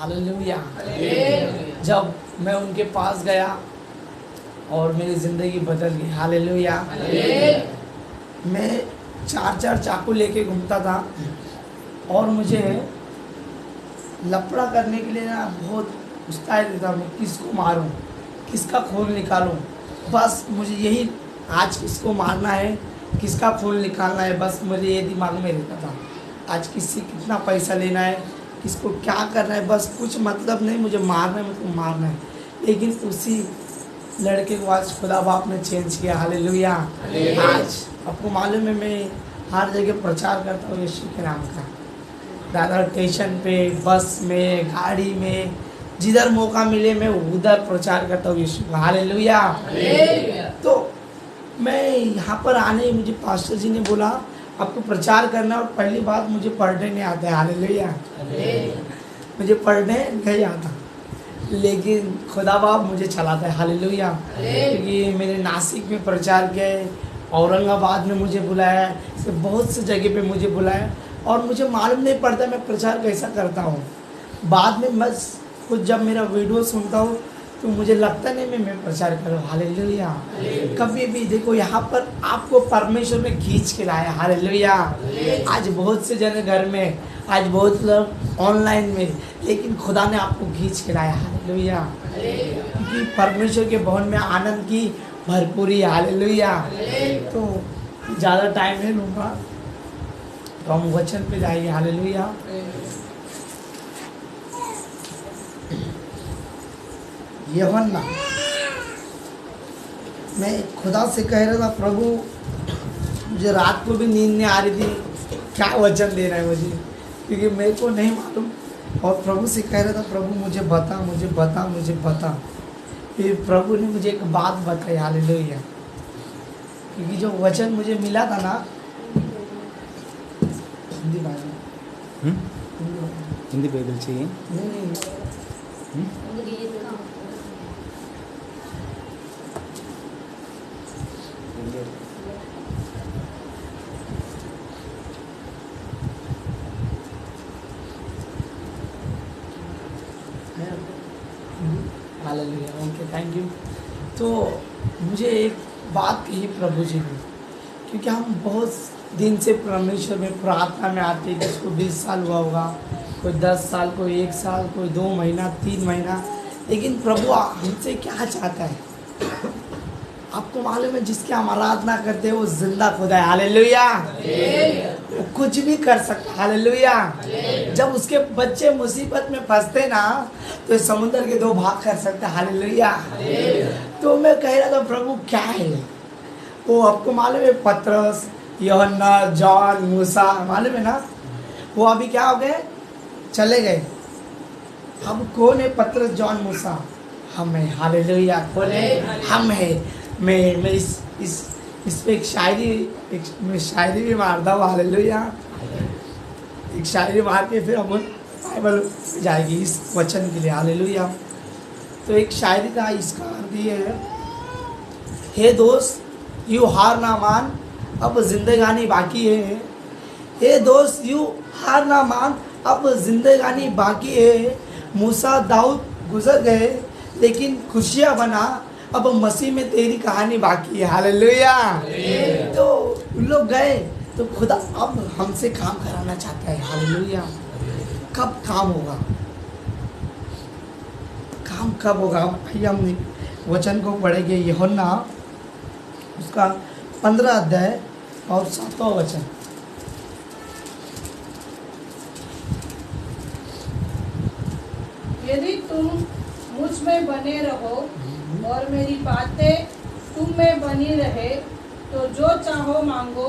Hallelujah. जब मैं उनके पास गया और मेरी ज़िंदगी बदल गई। हालेलुया। मैं 4 चाकू लेके घूमता था और मुझे लफड़ा करने के लिए ना बहुत मुस्तैद था, मैं किसको मारूं, किसका खून निकालूं, बस मुझे यही आज किसको मारना है, किसका खून निकालना है, बस मुझे ये दिमाग में रहता था। आज किससे कितना पैसा लेना है, किसको क्या करना है, बस कुछ मतलब नहीं, मुझे मारना है, मुझको मारना है। लेकिन उसी लड़के को आज खुदा बाप ने चेंज किया। हालेलुया। आज आपको मालूम है मैं हर जगह प्रचार करता हूँ यीशु के नाम का। दादा स्टेशन पे, बस में, गाड़ी में, जिधर मौका मिले मैं उधर प्रचार करता हूँ यीशु का। हालेलुया। तो मैं यहाँ पर आने मुझे पास्टर जी ने बोला आपको प्रचार करना, और पहली बात मुझे पढ़ने नहीं आता है। हालेलुया। मुझे पढ़ने नहीं आता, लेकिन खुदा बाप मुझे चलाता है। हालेलुया। क्योंकि मैंने नासिक में प्रचार किया है, औरंगाबाद में मुझे बुलाया, बहुत सी जगह पे मुझे बुलाया, और मुझे मालूम नहीं पड़ता मैं प्रचार कैसा करता हूँ। बाद में मैं खुद जब मेरा वीडियो सुनता हूँ तो मुझे लगता नहीं मैं प्रचार कर रहा हूँ। हालेलुया। कभी भी देखो यहाँ पर आपको परमेश्वर ने खींच के लाया। हालेलुया। आज बहुत से जन घर में, आज बहुत लोग ऑनलाइन में, लेकिन खुदा ने आपको खींच के लाया। हालेलुया। क्योंकि परमेश्वर के भवन में आनंद की भरपूरी। हालेलुया। तो ज़्यादा टाइम नहीं लूँगा, तो हम वचन पे जाएंगे। हालेलुया। यूहन्ना, मैं खुदा से कह रहा था प्रभु मुझे रात को भी नींद नहीं आ रही थी, क्या वचन दे रहा है मुझे, क्योंकि मेरे को नहीं मालूम। और प्रभु से कह रहा था प्रभु मुझे बता, मुझे बता, मुझे बता। फिर प्रभु ने मुझे एक बात बताई। हालेलुया। क्योंकि जो वचन मुझे मिला था ना, हिंदी बाइबल चाहिए। हालेलुया। Okay, thank you. तो मुझे एक बात कही प्रभु जी ने, क्योंकि हम बहुत दिन से परमेश्वर में प्रार्थना में आते हैं। किसको 20 साल हुआ होगा, कोई 10 साल, कोई 1 साल, कोई 2 महीना, 3 महीना, लेकिन प्रभु हमसे क्या चाहता है आपको मालूम है? जिसकी हम आराधना करते हैं वो जिंदा खुदा है। हालेलुया। वो कुछ भी कर सकता है। हालेलुया। जब उसके बच्चे मुसीबत में फंसते ना, तो समुद्र के 2 भाग कर सकते हैं। हालेलुया। तो मैं कह रहा था प्रभु क्या है वो, आपको मालूम है? पतरस, यूहन्ना, जॉन, मूसा, मालूम है ना? वो अभी क्या हो गए, चले गए। अब कौन है पतरस, जॉन, मूसा? हम है। हालेलुया। कौन है? हम है। मैं इस पे एक शायरी भी मारता हूँ। हालेलुया। एक शायरी मार के फिर हम बाइबल जाएगी इस वचन के लिए। हालेलुया। तो एक शायरी था, इसका अर्थ ये है, हे दोस्त यू हार ना मान, अब जिंदगानी बाकी है। हे दोस्त यू हार ना मान, अब जिंदगानी बाकी है। मूसा दाऊद गुजर गए, लेकिन खुशियाँ बना, अब मसीह में तेरी कहानी बाकी है। हालेलुया। तो उन लोग गए तो खुदा अब हमसे काम कराना चाहता है। हालेलुया। कब काम होगा? काम कब होगा? आइए हम वचन को पढ़ेंगे। यूहन्ना उसका 15 अध्याय और 7वां वचन। यदि तुम मुझ में बने रहो और मेरी बातें तुम में बनी रहे, तो जो चाहो मांगो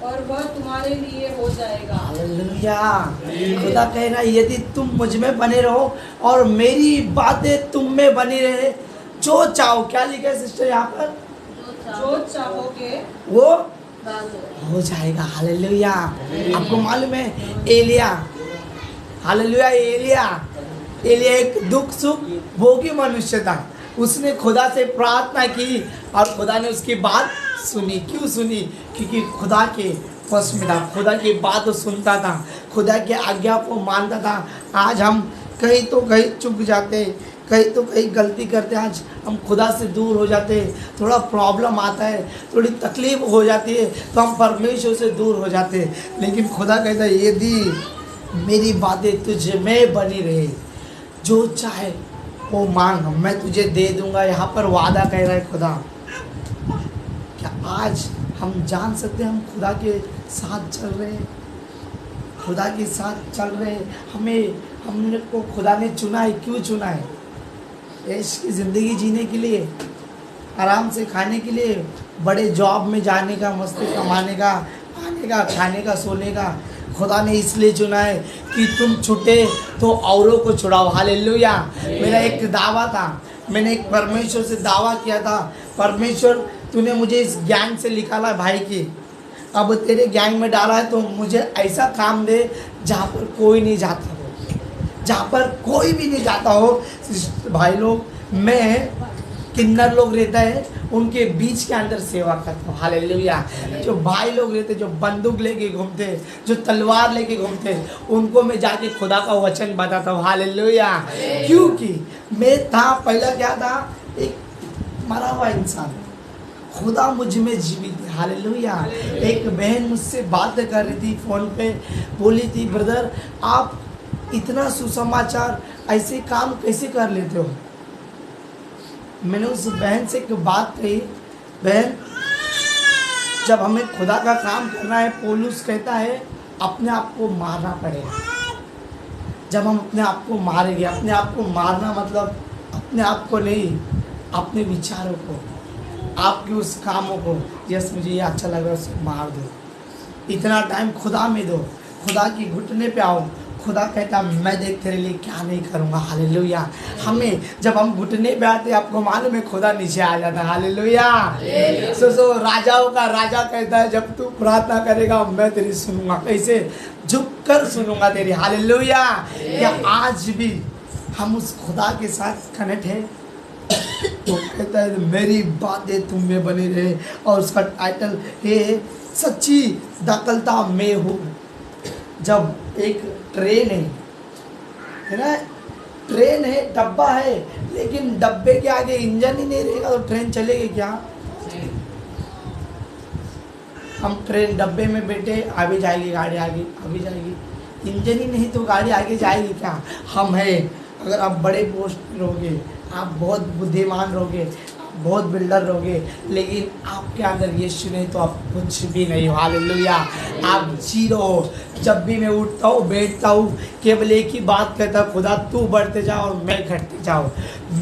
और वह तुम्हारे लिए हो जाएगा। हालेलुया। खुदा कह रहा है यदि तुम मुझ में बने रहो और मेरी बातें तुम में बनी रहे, जो चाहो, क्या लिखा है सिस्टर यहाँ पर? जो चाहोगे वो हो जाएगा। हालेलुया। आपको मालूम है एलिया, हालेलुया, एलिया एक दुख सुख भोगी मनुष्य था। उसने खुदा से प्रार्थना की और खुदा ने उसकी बात सुनी। क्यों सुनी? क्योंकि खुदा के वश में था, खुदा की बात सुनता था, खुदा की आज्ञा को मानता था। आज हम कहीं तो कहीं चूक जाते, कहीं तो कहीं गलती करते, आज हम खुदा से दूर हो जाते, थोड़ा प्रॉब्लम आता है, थोड़ी तकलीफ हो जाती है तो हम परमेश्वर से दूर हो जाते। लेकिन खुदा कहता है यदि मेरी बातें तुझ में बनी रहे, जो चाहे वो मांग मैं तुझे दे दूंगा। यहाँ पर वादा कह रहा है खुदा। क्या आज हम जान सकते हैं हम खुदा के साथ चल रहे हैं? खुदा के साथ चल रहे हैं। हमने को खुदा ने चुना है। क्यों चुना है? ऐश की ज़िंदगी जीने के लिए, आराम से खाने के लिए, बड़े जॉब में जाने का, मस्ती कमाने का, आने का, खाने का, सोने का। खुदा ने इसलिए चुना है कि तुम छूटे तो औरों को छुड़ाओ। हालेलुया। मेरा एक दावा था, मैंने एक परमेश्वर से दावा किया था, परमेश्वर तूने मुझे इस गैंग से निकाला भाई की, अब तेरे गैंग में डाला है तो मुझे ऐसा काम दे जहाँ पर कोई नहीं जाता हो, जहाँ पर कोई भी नहीं जाता हो। भाई लोग, मैं किन्नर लोग रहता है उनके बीच के अंदर सेवा करता हूँ। हालेलुया। जो भाई लोग रहते, जो बंदूक लेके घूमते, जो तलवार लेके घूमते, उनको मैं जाके खुदा का वचन बताता हूँ। हालेलुया। क्योंकि मैं था, पहला क्या था, एक मरा हुआ इंसान, खुदा मुझ में जीवित है। हालेलुया। एक बहन मुझसे बात कर रही थी फ़ोन पे, बोली थी ब्रदर आप इतना सुसमाचार ऐसे काम कैसे कर लेते हो? मैंने उस बहन से एक बात कही, बहन जब हमें खुदा का काम करना है, पौलुस कहता है अपने आप को मारना पड़ेगा। जब हम अपने आप को मारेंगे, अपने आप को मारना मतलब अपने आप को नहीं, अपने विचारों को, आपके उस कामों को, यस मुझे ये अच्छा लग रहा है उसे मार दो। इतना टाइम खुदा में दो, खुदा की घुटने पे आओ। खुदा कहता मैं देख तेरे लिए क्या नहीं करूँगा। हालेलुया। हमें जब हम घुटने पे आते, आपको मालूम है खुदा नीचे आ जाता है। हालेलुया। सो राजाओं का राजा कहता है जब तू प्रार्थना करेगा मैं तेरी सुनूंगा। कैसे? झुक कर सुनूंगा तेरी। हालेलुया। क्या आज भी हम उस खुदा के साथ कनेक्ट है? तो कहता है मेरी बातें तुम में बनी रहे, और उसका टाइटल है सच्ची दाखलता में हूँ। जब एक ट्रेन है ना, ट्रेन है, डब्बा है, लेकिन डब्बे के आगे इंजन ही नहीं रहेगा तो ट्रेन चलेगी क्या? हम ट्रेन डब्बे में बैठे, आगे जाएगी गाड़ी, आगे आगे जाएगी, इंजन ही नहीं तो गाड़ी आगे जाएगी क्या? हम है, अगर आप बड़े पोस्ट पर रहोगे, आप बहुत बुद्धिमान रहोगे, आप बहुत बिल्डर रहोगे, लेकिन आपके अंदर यीशु नहीं तो आप कुछ भी नहीं हो। हालेलुया। आप जीरो हो। जब भी मैं उठता हूँ, बैठता हूँ, केवल एक ही बात कहता हूँ, खुदा तू बढ़ते जा और मैं घटते जाऊँ,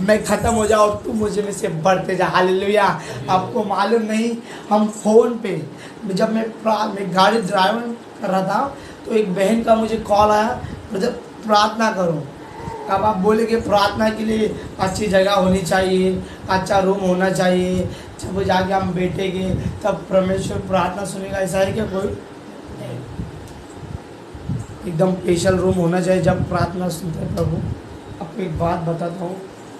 मैं ख़त्म हो जाऊँ और तू मुझे में से बढ़ते जा। हालेलुया। आपको मालूम नहीं, हम फ़ोन पे जब मैं गाड़ी ड्राइवर कर रहा था तो एक बहन का मुझे कॉल आया, मतलब प्रार्थना करो। अब आप बोलेंगे प्रार्थना के लिए अच्छी जगह होनी चाहिए, अच्छा रूम होना चाहिए, जब वो जाके हम बैठेंगे तब परमेश्वर प्रार्थना सुनेगा, ऐसा है क्या? कोई एकदम स्पेशल रूम होना चाहिए जब प्रार्थना सुनते हैं प्रभु। आपको एक बात बताता हूँ,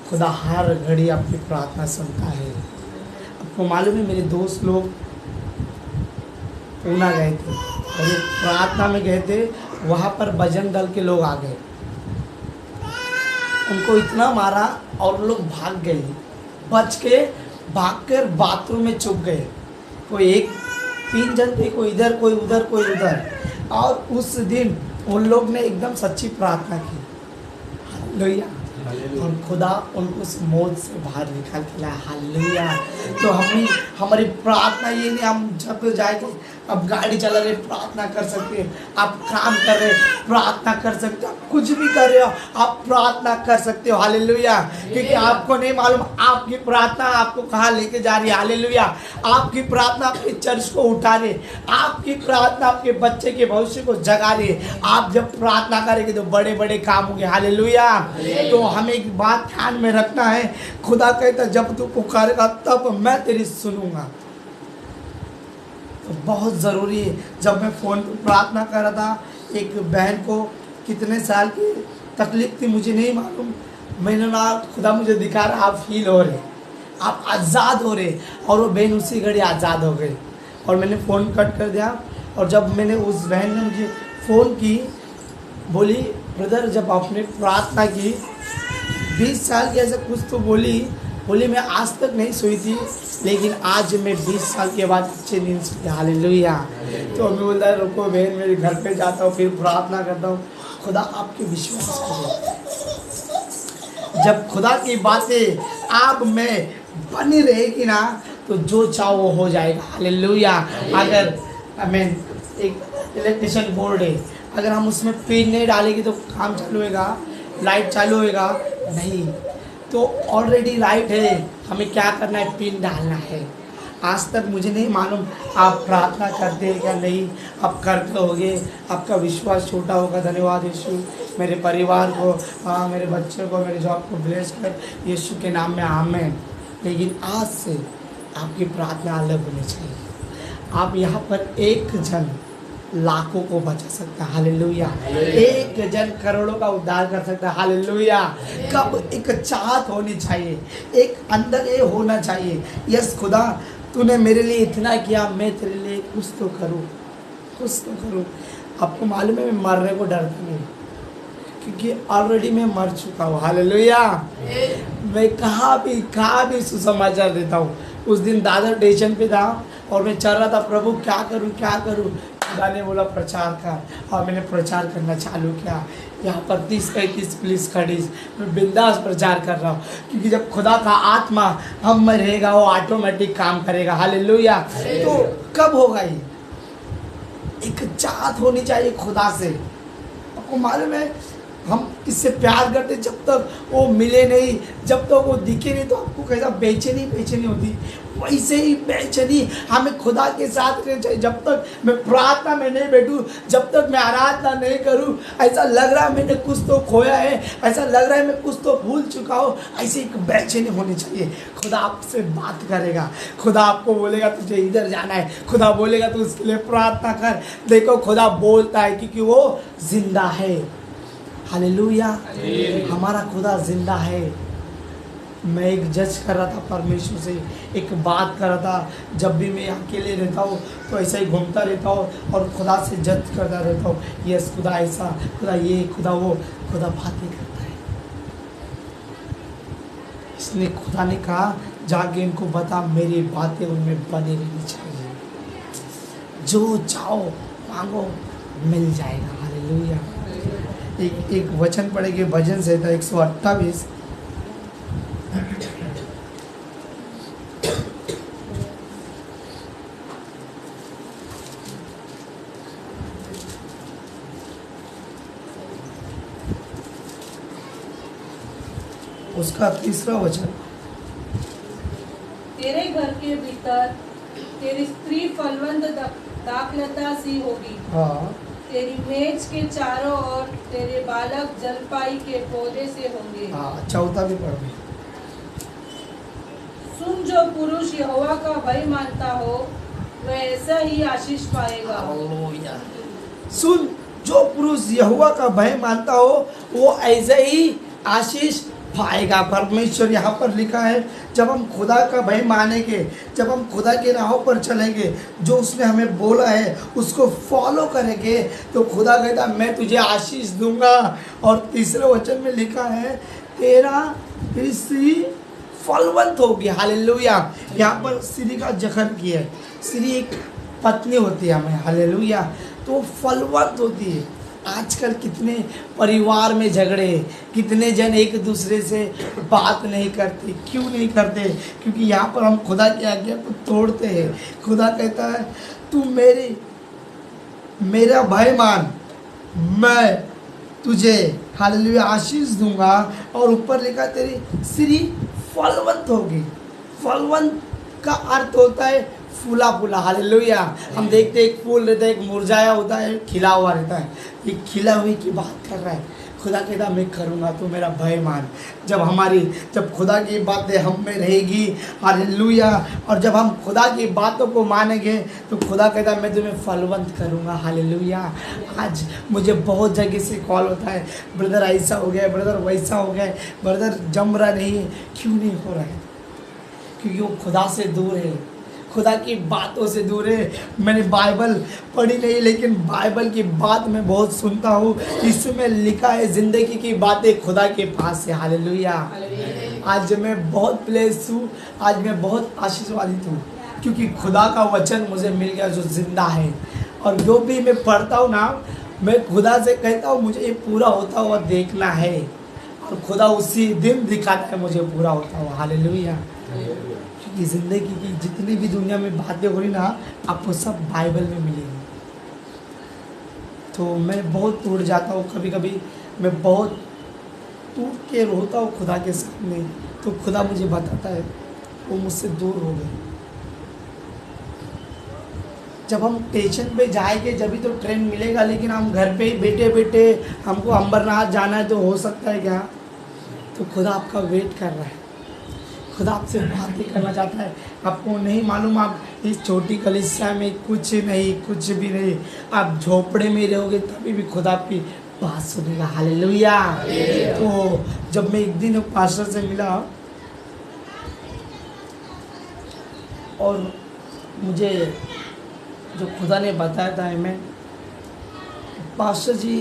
खुदा हर घड़ी आपकी प्रार्थना सुनता है। आपको मालूम है मेरे दोस्त लोग पूना गए थे और प्रार्थना में गए थे, वहाँ पर भजन दल के लोग आ गए, उनको इतना मारा और लोग भाग गए, बच के भागकर बाथरूम में छुप गए। कोई एक 3 जन थे, कोई इधर कोई उधर कोई उधर, और उस दिन उन लोग ने एकदम सच्ची प्रार्थना की। हालेलुया। और खुदा उनको उस मौत से बाहर निकाल के लाया। हालेलुया। तो हमारी प्रार्थना ये नहीं हम जब जाएंगे, अब गाड़ी चला रहे प्रार्थना कर सकते हैं, आप काम कर रहे प्रार्थना कर सकते हो, आप कुछ भी कर रहे हो आप प्रार्थना कर सकते हो। हालेलुया। क्योंकि आपको नहीं मालूम आपकी प्रार्थना आपको कहाँ लेके जा रही है। हालेलुया। आपकी प्रार्थना आपके चर्च को उठा रही है, आपकी प्रार्थना आपके बच्चे के भविष्य को जगा रही है। आप जब प्रार्थना करेंगे तो बड़े बड़े काम होंगे। हालेलुया। तो हमें एक बात ध्यान में रखना है, खुदा कहता जब तू पुकारेगा तब मैं तेरी सुनूंगा। तो बहुत ज़रूरी है। जब मैं फ़ोन पर प्रार्थना कर रहा था, एक बहन को कितने साल की तकलीफ थी मुझे नहीं मालूम, मैंने ना खुदा मुझे दिखा रहा आप फील हो रहे, आप आज़ाद हो रहे, और वो बहन उसी घड़ी आज़ाद हो गई। और मैंने फ़ोन कट कर दिया, और जब मैंने उस बहन ने मुझे फ़ोन की, बोली ब्रदर जब आपने प्रार्थना की 20 साल की ऐसा कुछ तो बोली मैं आज तक नहीं सोई थी, लेकिन आज मैं 20 साल के बाद अच्छे नींद सोई। हालेलुया। तो अभी बोलता है रुको बहन, मेरे घर पे जाता हूँ, फिर प्रार्थना करता हूँ। खुदा आपके विश्वास करो, जब खुदा की बातें आप में बनी रहेगी ना, तो जो चाहो वो हो जाएगा। हालेलुया। अगर एक इलेक्ट्रिशियन बोर्ड है, अगर हम उसमें पिन नहीं डालेंगे तो काम चालू होएगा, लाइट चालू होएगा नहीं। तो ऑलरेडी लाइट है, हमें क्या करना है, पिन डालना है। आज तक मुझे नहीं मालूम आप प्रार्थना करते हैं क्या नहीं, आप करते होगे, आपका विश्वास छोटा होगा। धन्यवाद यीशु, मेरे परिवार को, मेरे बच्चों को, मेरे जॉब को ब्लेस कर यीशु के नाम में, आमीन। लेकिन आज से आपकी प्रार्थना अलग होनी चाहिए। आप यहाँ पर एक जन लाखों को बचा सकता है। हालेलुया। एक जन करोड़ों का उद्धार कर सकता है। हालेलुया। कब एक चाहत होनी चाहिए, एक अंदर ये होना चाहिए, यस खुदा तूने मेरे लिए इतना किया, मैं तेरे लिए कुछ तो करूँ, कुछ तो करूँ। आपको मालूम है मैं मरने को डरता नहीं, क्योंकि ऑलरेडी मैं मर चुका हूँ। हालेलुया। मैं कहाँ भी सुसमाचार देता हूँ। उस दिन दादर स्टेशन पे था और मैं चल रहा था, प्रभु क्या करूँ। खुदा ने बोला प्रचार कर, और मैंने प्रचार करना चालू किया। यहाँ पर 30-35 पुलिस खड़ी, मैं बिंदास प्रचार कर रहा हूँ, क्योंकि जब खुदा का आत्मा हम में रहेगा वो ऑटोमेटिक काम करेगा। हालेलुया। तो कब होगा ये, एक चाहत होनी चाहिए खुदा से। आपको मालूम है हम किससे प्यार करते, जब तक वो मिले नहीं, जब तक वो दिखे नहीं, तो आपको कैसा बेचैनी होती। वैसे ही बेचैनी हमें खुदा के साथ रहना चाहिए। जब तक मैं प्रार्थना में नहीं बैठूं, जब तक मैं आराधना नहीं करूं, ऐसा लग रहा है मैंने कुछ तो खोया है, ऐसा लग रहा है मैं कुछ तो भूल चुका हूं, ऐसी एक बेचैनी होनी चाहिए। खुदा आपसे बात करेगा, खुदा आपको बोलेगा तुझे इधर जाना है, खुदा बोलेगा तू उसके लिए प्रार्थना कर। देखो खुदा बोलता है क्योंकि वो जिंदा है। हालेलुया। हमारा खुदा जिंदा है। मैं एक जज कर रहा था परमेश्वर से, एक बात कर रहा था। जब भी मैं अकेले रहता हूँ तो ऐसा ही घूमता रहता हूँ और खुदा से जज करता रहता हूँ, यस खुदा ऐसा, खुदा ये, खुदा वो, खुदा बातें करता है। इसलिए खुदा ने कहा जाके इनको बता मेरी बातें उनमें बनी रहनी चाहिए, जो चाहो मांगो मिल जाएगा। हालेलुया। एक वचन पढ़ेंगे भजन से था 128। उसका 3रा वचन। तेरे घर के भीतर तेरी स्त्री फलवंत दाखलता सी होगी। हाँ। तेरी मेज के चारों ओर तेरे बालक जलपाई के पौधे से होंगे। हाँ, 4 भी पढ़। सुन, जो पुरुष यहोवा का भय मानता हो वह ऐसा ही आशीष पाएगा। सुन, जो पुरुष यहोवा का भय मानता हो वो ऐसे ही आशीष पाएगा। परमेश्वर यहाँ पर लिखा है जब हम खुदा का भय मानेंगे, जब हम खुदा के राहों पर चलेंगे, जो उसने हमें बोला है उसको फॉलो करेंगे, तो खुदा कहता मैं तुझे आशीष दूंगा। और 3रे वचन में लिखा है तेरी स्त्री फलवंत होगी। हालेलुया। यहाँ पर स्त्री का जिक्र किया है। स्त्री एक पत्नी होती है हमें। हालेलुया। तो फलवंत होती है। आजकल कितने परिवार में झगड़े, कितने जन एक दूसरे से बात नहीं करते। क्यों नहीं करते? क्योंकि यहाँ पर हम खुदा की आज्ञा को तोड़ते हैं। खुदा कहता है तू मेरा भय मान, मैं तुझे हालेलुया आशीष दूंगा। और ऊपर लिखा तेरी स्त्री फलवंत होगी। फलवंत का अर्थ होता है फूला फूला। हालेलुया। हम देखते एक फूल रहता है, एक मुरझाया होता है, खिला हुआ रहता है। ये खिला हुए की बात कर रहा है। खुदा कहता मैं करूँगा, तो मेरा भय मान। जब खुदा की बातें हम में रहेगी, हालेलुया, और जब हम खुदा की बातों को मानेंगे तो खुदा कहता मैं तुम्हें फलवंत करूँगा। हालेलुया। आज मुझे बहुत जगह से कॉल होता है, ब्रदर ऐसा हो गया, ब्रदर वैसा हो गया, ब्रदर जम रहा नहीं। क्यों नहीं हो रहा है? क्योंकि वो खुदा से दूर है। खुदा की बातों से दूर है। मैंने बाइबल पढ़ी नहीं, लेकिन बाइबल की बात मैं बहुत सुनता हूँ। इसमें लिखा है ज़िंदगी की बातें खुदा के पास से। हालेलुया। आज मैं बहुत ब्लेस हूँ, आज मैं बहुत आशीर्वादित हूँ, क्योंकि खुदा का वचन मुझे मिल गया जो जिंदा है। और जो भी मैं पढ़ता हूँ ना, मैं खुदा से कहता हूँ मुझे ये पूरा होता हुआ देखना है, और खुदा उसी दिन दिखाता है मुझे पूरा होता हुआ। हालेलुया। क्योंकि ज़िंदगी की जितनी भी दुनिया में बातें हो रही ना, आपको सब बाइबल में मिलेगी। तो मैं बहुत टूट जाता हूँ, कभी कभी मैं बहुत टूट के रोता हूँ खुदा के सामने। तो खुदा मुझे बताता है वो मुझसे दूर हो गए। जब हम स्टेशन पे जाएंगे जब भी तो ट्रेन मिलेगा, लेकिन हम घर पे ही बैठे बैठे हमको अम्बरनाथ जाना है, तो हो सकता है क्या? तो खुदा आपका वेट कर रहा है, खुदा आपसे बातें करना चाहता है। आपको नहीं मालूम, आप इस छोटी कलीसिया में कुछ नहीं, कुछ भी नहीं, आप झोपड़े में रहोगे तभी भी खुदा आपकी बात सुनेगा। हालेलुया। तो जब मैं एक दिन पास्टर से मिला और मुझे जो खुदा ने बताया था, मैं पास्टर जी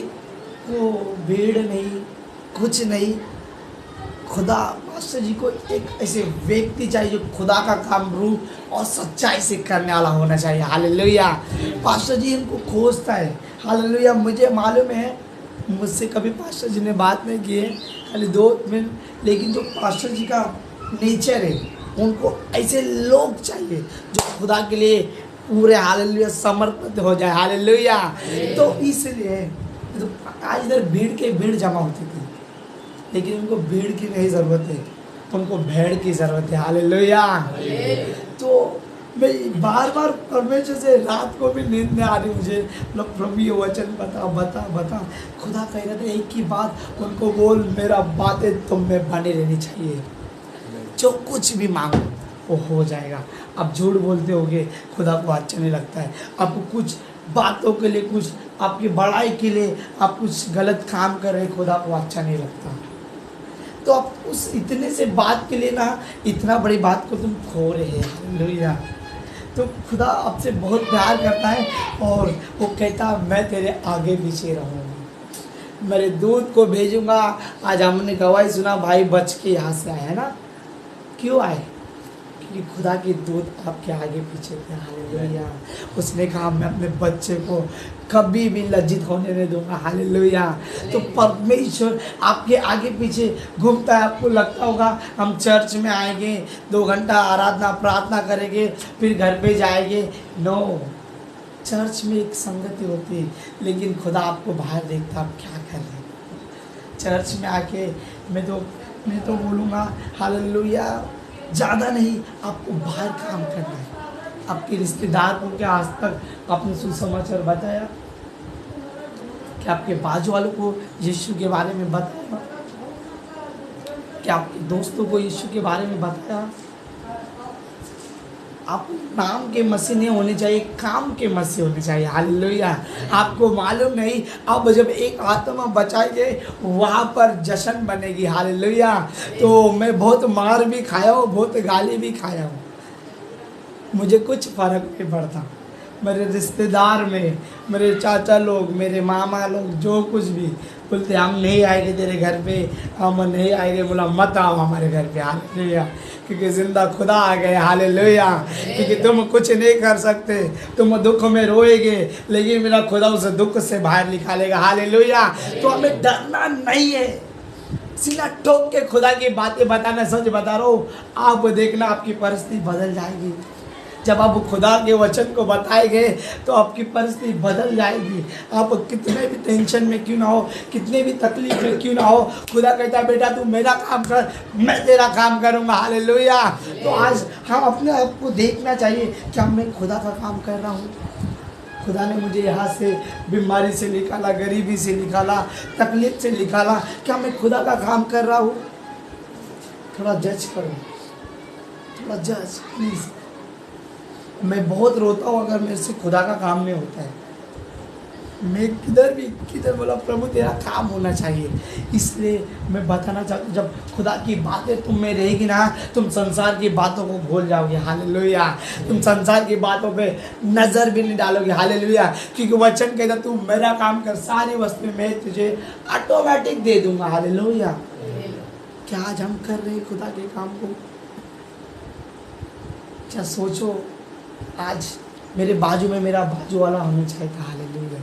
को भीड़ नहीं, कुछ नहीं, खुदा पास्टर जी को एक ऐसे व्यक्ति चाहिए जो खुदा का काम रूह और सच्चाई से करने वाला होना चाहिए। हालेलुया। पास्टर जी इनको खोजता है। हालेलुया। मुझे मालूम है मुझसे कभी पास्टर जी ने बात नहीं की है, खाली 2 मिनट, लेकिन जो पास्टर जी का नेचर है, उनको ऐसे लोग चाहिए जो खुदा के लिए पूरे हालेलुया समर्पित हो जाए। हालेलुया। तो इसलिए तो आज इधर भीड़ जमा होती थी, लेकिन उनको भीड़ की नहीं ज़रूरत है, उनको भेड़ की ज़रूरत है। हालेलुया। तो मैं बार बार परमेश्वर से रात को भी नींद नहीं आ रही मुझे, मतलब प्रभु ये वचन बता। खुदा कह रहे थे एक ही बात उनको बोल, मेरा बातें तुम में बनी रहनी चाहिए, जो कुछ भी मांगो वो हो जाएगा। आप झूठ बोलते होगे, खुदा को अच्छा नहीं लगता है। आपको कुछ बातों के लिए, कुछ आपकी बड़ाई के लिए आप कुछ गलत काम कर रहे, खुदा को अच्छा नहीं लगता। तो आप उस इतने से बात के लिए ना, इतना बड़ी बात को तुम खो रहे हैं। हालेलुया। तो खुदा आपसे बहुत प्यार करता है, और वो कहता मैं तेरे आगे पीछे रहूँगा, मेरे दूत को भेजूँगा। आज हमने गवाही सुना, भाई बच के यहाँ से आए, है ना? क्यों आए? क्योंकि खुदा की दूत आपके आगे पीछे थे। हालेलुया। उसने कहा मैं अपने बच्चे को कभी भी लज्जित होने नहीं दूंगा। हालेलुया। तो परमेश्वर आपके आगे पीछे घूमता है। आपको लगता होगा हम चर्च में आएंगे, 2 घंटा आराधना प्रार्थना करेंगे, फिर घर पे जाएंगे। नो, चर्च में एक संगति होती है, लेकिन खुदा आपको बाहर देखता आप क्या कर रहे हैं। चर्च में आके मैं तो बोलूँगा हालेलुया, ज़्यादा नहीं, आपको बाहर काम करना है। आपके रिश्तेदार को क्या आज तक आपने सुसमाचार बताया? क्या आपके बाजू वालों को यीशु के बारे में बताया? क्या आपके दोस्तों को यीशु के बारे में बताया? आप नाम के मसीह नहीं होने चाहिए, काम के मसीह होने चाहिए। हालेलुया। आपको मालूम नहीं, अब जब एक आत्मा बचाएंगे वहाँ पर जश्न बनेगी। हालेलुया। तो मैं बहुत मार भी खाया हूँ, बहुत गाली भी खाया हूँ, मुझे कुछ फ़र्क नहीं पड़ता। मेरे रिश्तेदार में मेरे चाचा लोग, मेरे मामा लोग, जो कुछ भी बोलते हम नहीं आएंगे तेरे घर पे, हम नहीं आएंगे। बोला मत आओ हमारे घर पे। हालेलुया। क्योंकि जिंदा खुदा आ गए। हालेलुया। क्योंकि तुम कुछ नहीं कर सकते, तुम दुख में रोएगे, लेकिन मेरा खुदा उस दुख से बाहर निकालेगा। हालेलुया। तो हमें डरना नहीं है, सीना ठोक के खुदा की बातें बताना। सच बता रहा हूँ, आप देखना आपकी परिस्थिति बदल जाएगी। जब आप खुदा के वचन को बताएंगे तो आपकी परिस्थिति बदल जाएगी। आप कितने भी टेंशन में क्यों ना हो, कितने भी तकलीफ में क्यों ना हो, खुदा कहता है बेटा तू मेरा काम कर, मैं तेरा काम करूँगा। हालेलुया। तो आज हम अपने आप को देखना चाहिए, क्या मैं खुदा का काम कर रहा हूँ? खुदा ने मुझे यहाँ से बीमारी से निकाला, गरीबी से निकाला, तकलीफ से निकाला, क्या मैं खुदा का काम कर रहा हूँ? थोड़ा जज करो, थोड़ा जज प्लीज़। मैं बहुत रोता हूँ अगर मेरे से खुदा का काम नहीं होता है। मैं किधर बोला प्रभु तेरा काम होना चाहिए। इसलिए मैं बताना चाहता हूँ, जब खुदा की बातें तुम में रहेगी ना, तुम संसार की बातों को भूल जाओगे। हालेलुया। तुम संसार की बातों पे नज़र भी नहीं डालोगे। हालेलुया। क्योंकि वचन कहता तू मेरा काम कर, सारी वस्तुएं मैं तुझे ऑटोमेटिक दे दूंगा। हालेलुया। क्या आज हम कर रहे हैं खुदा के काम को? क्या सोचो, आज मेरे बाजू में मेरा बाजू वाला होना चाहिए था। हालेलुया।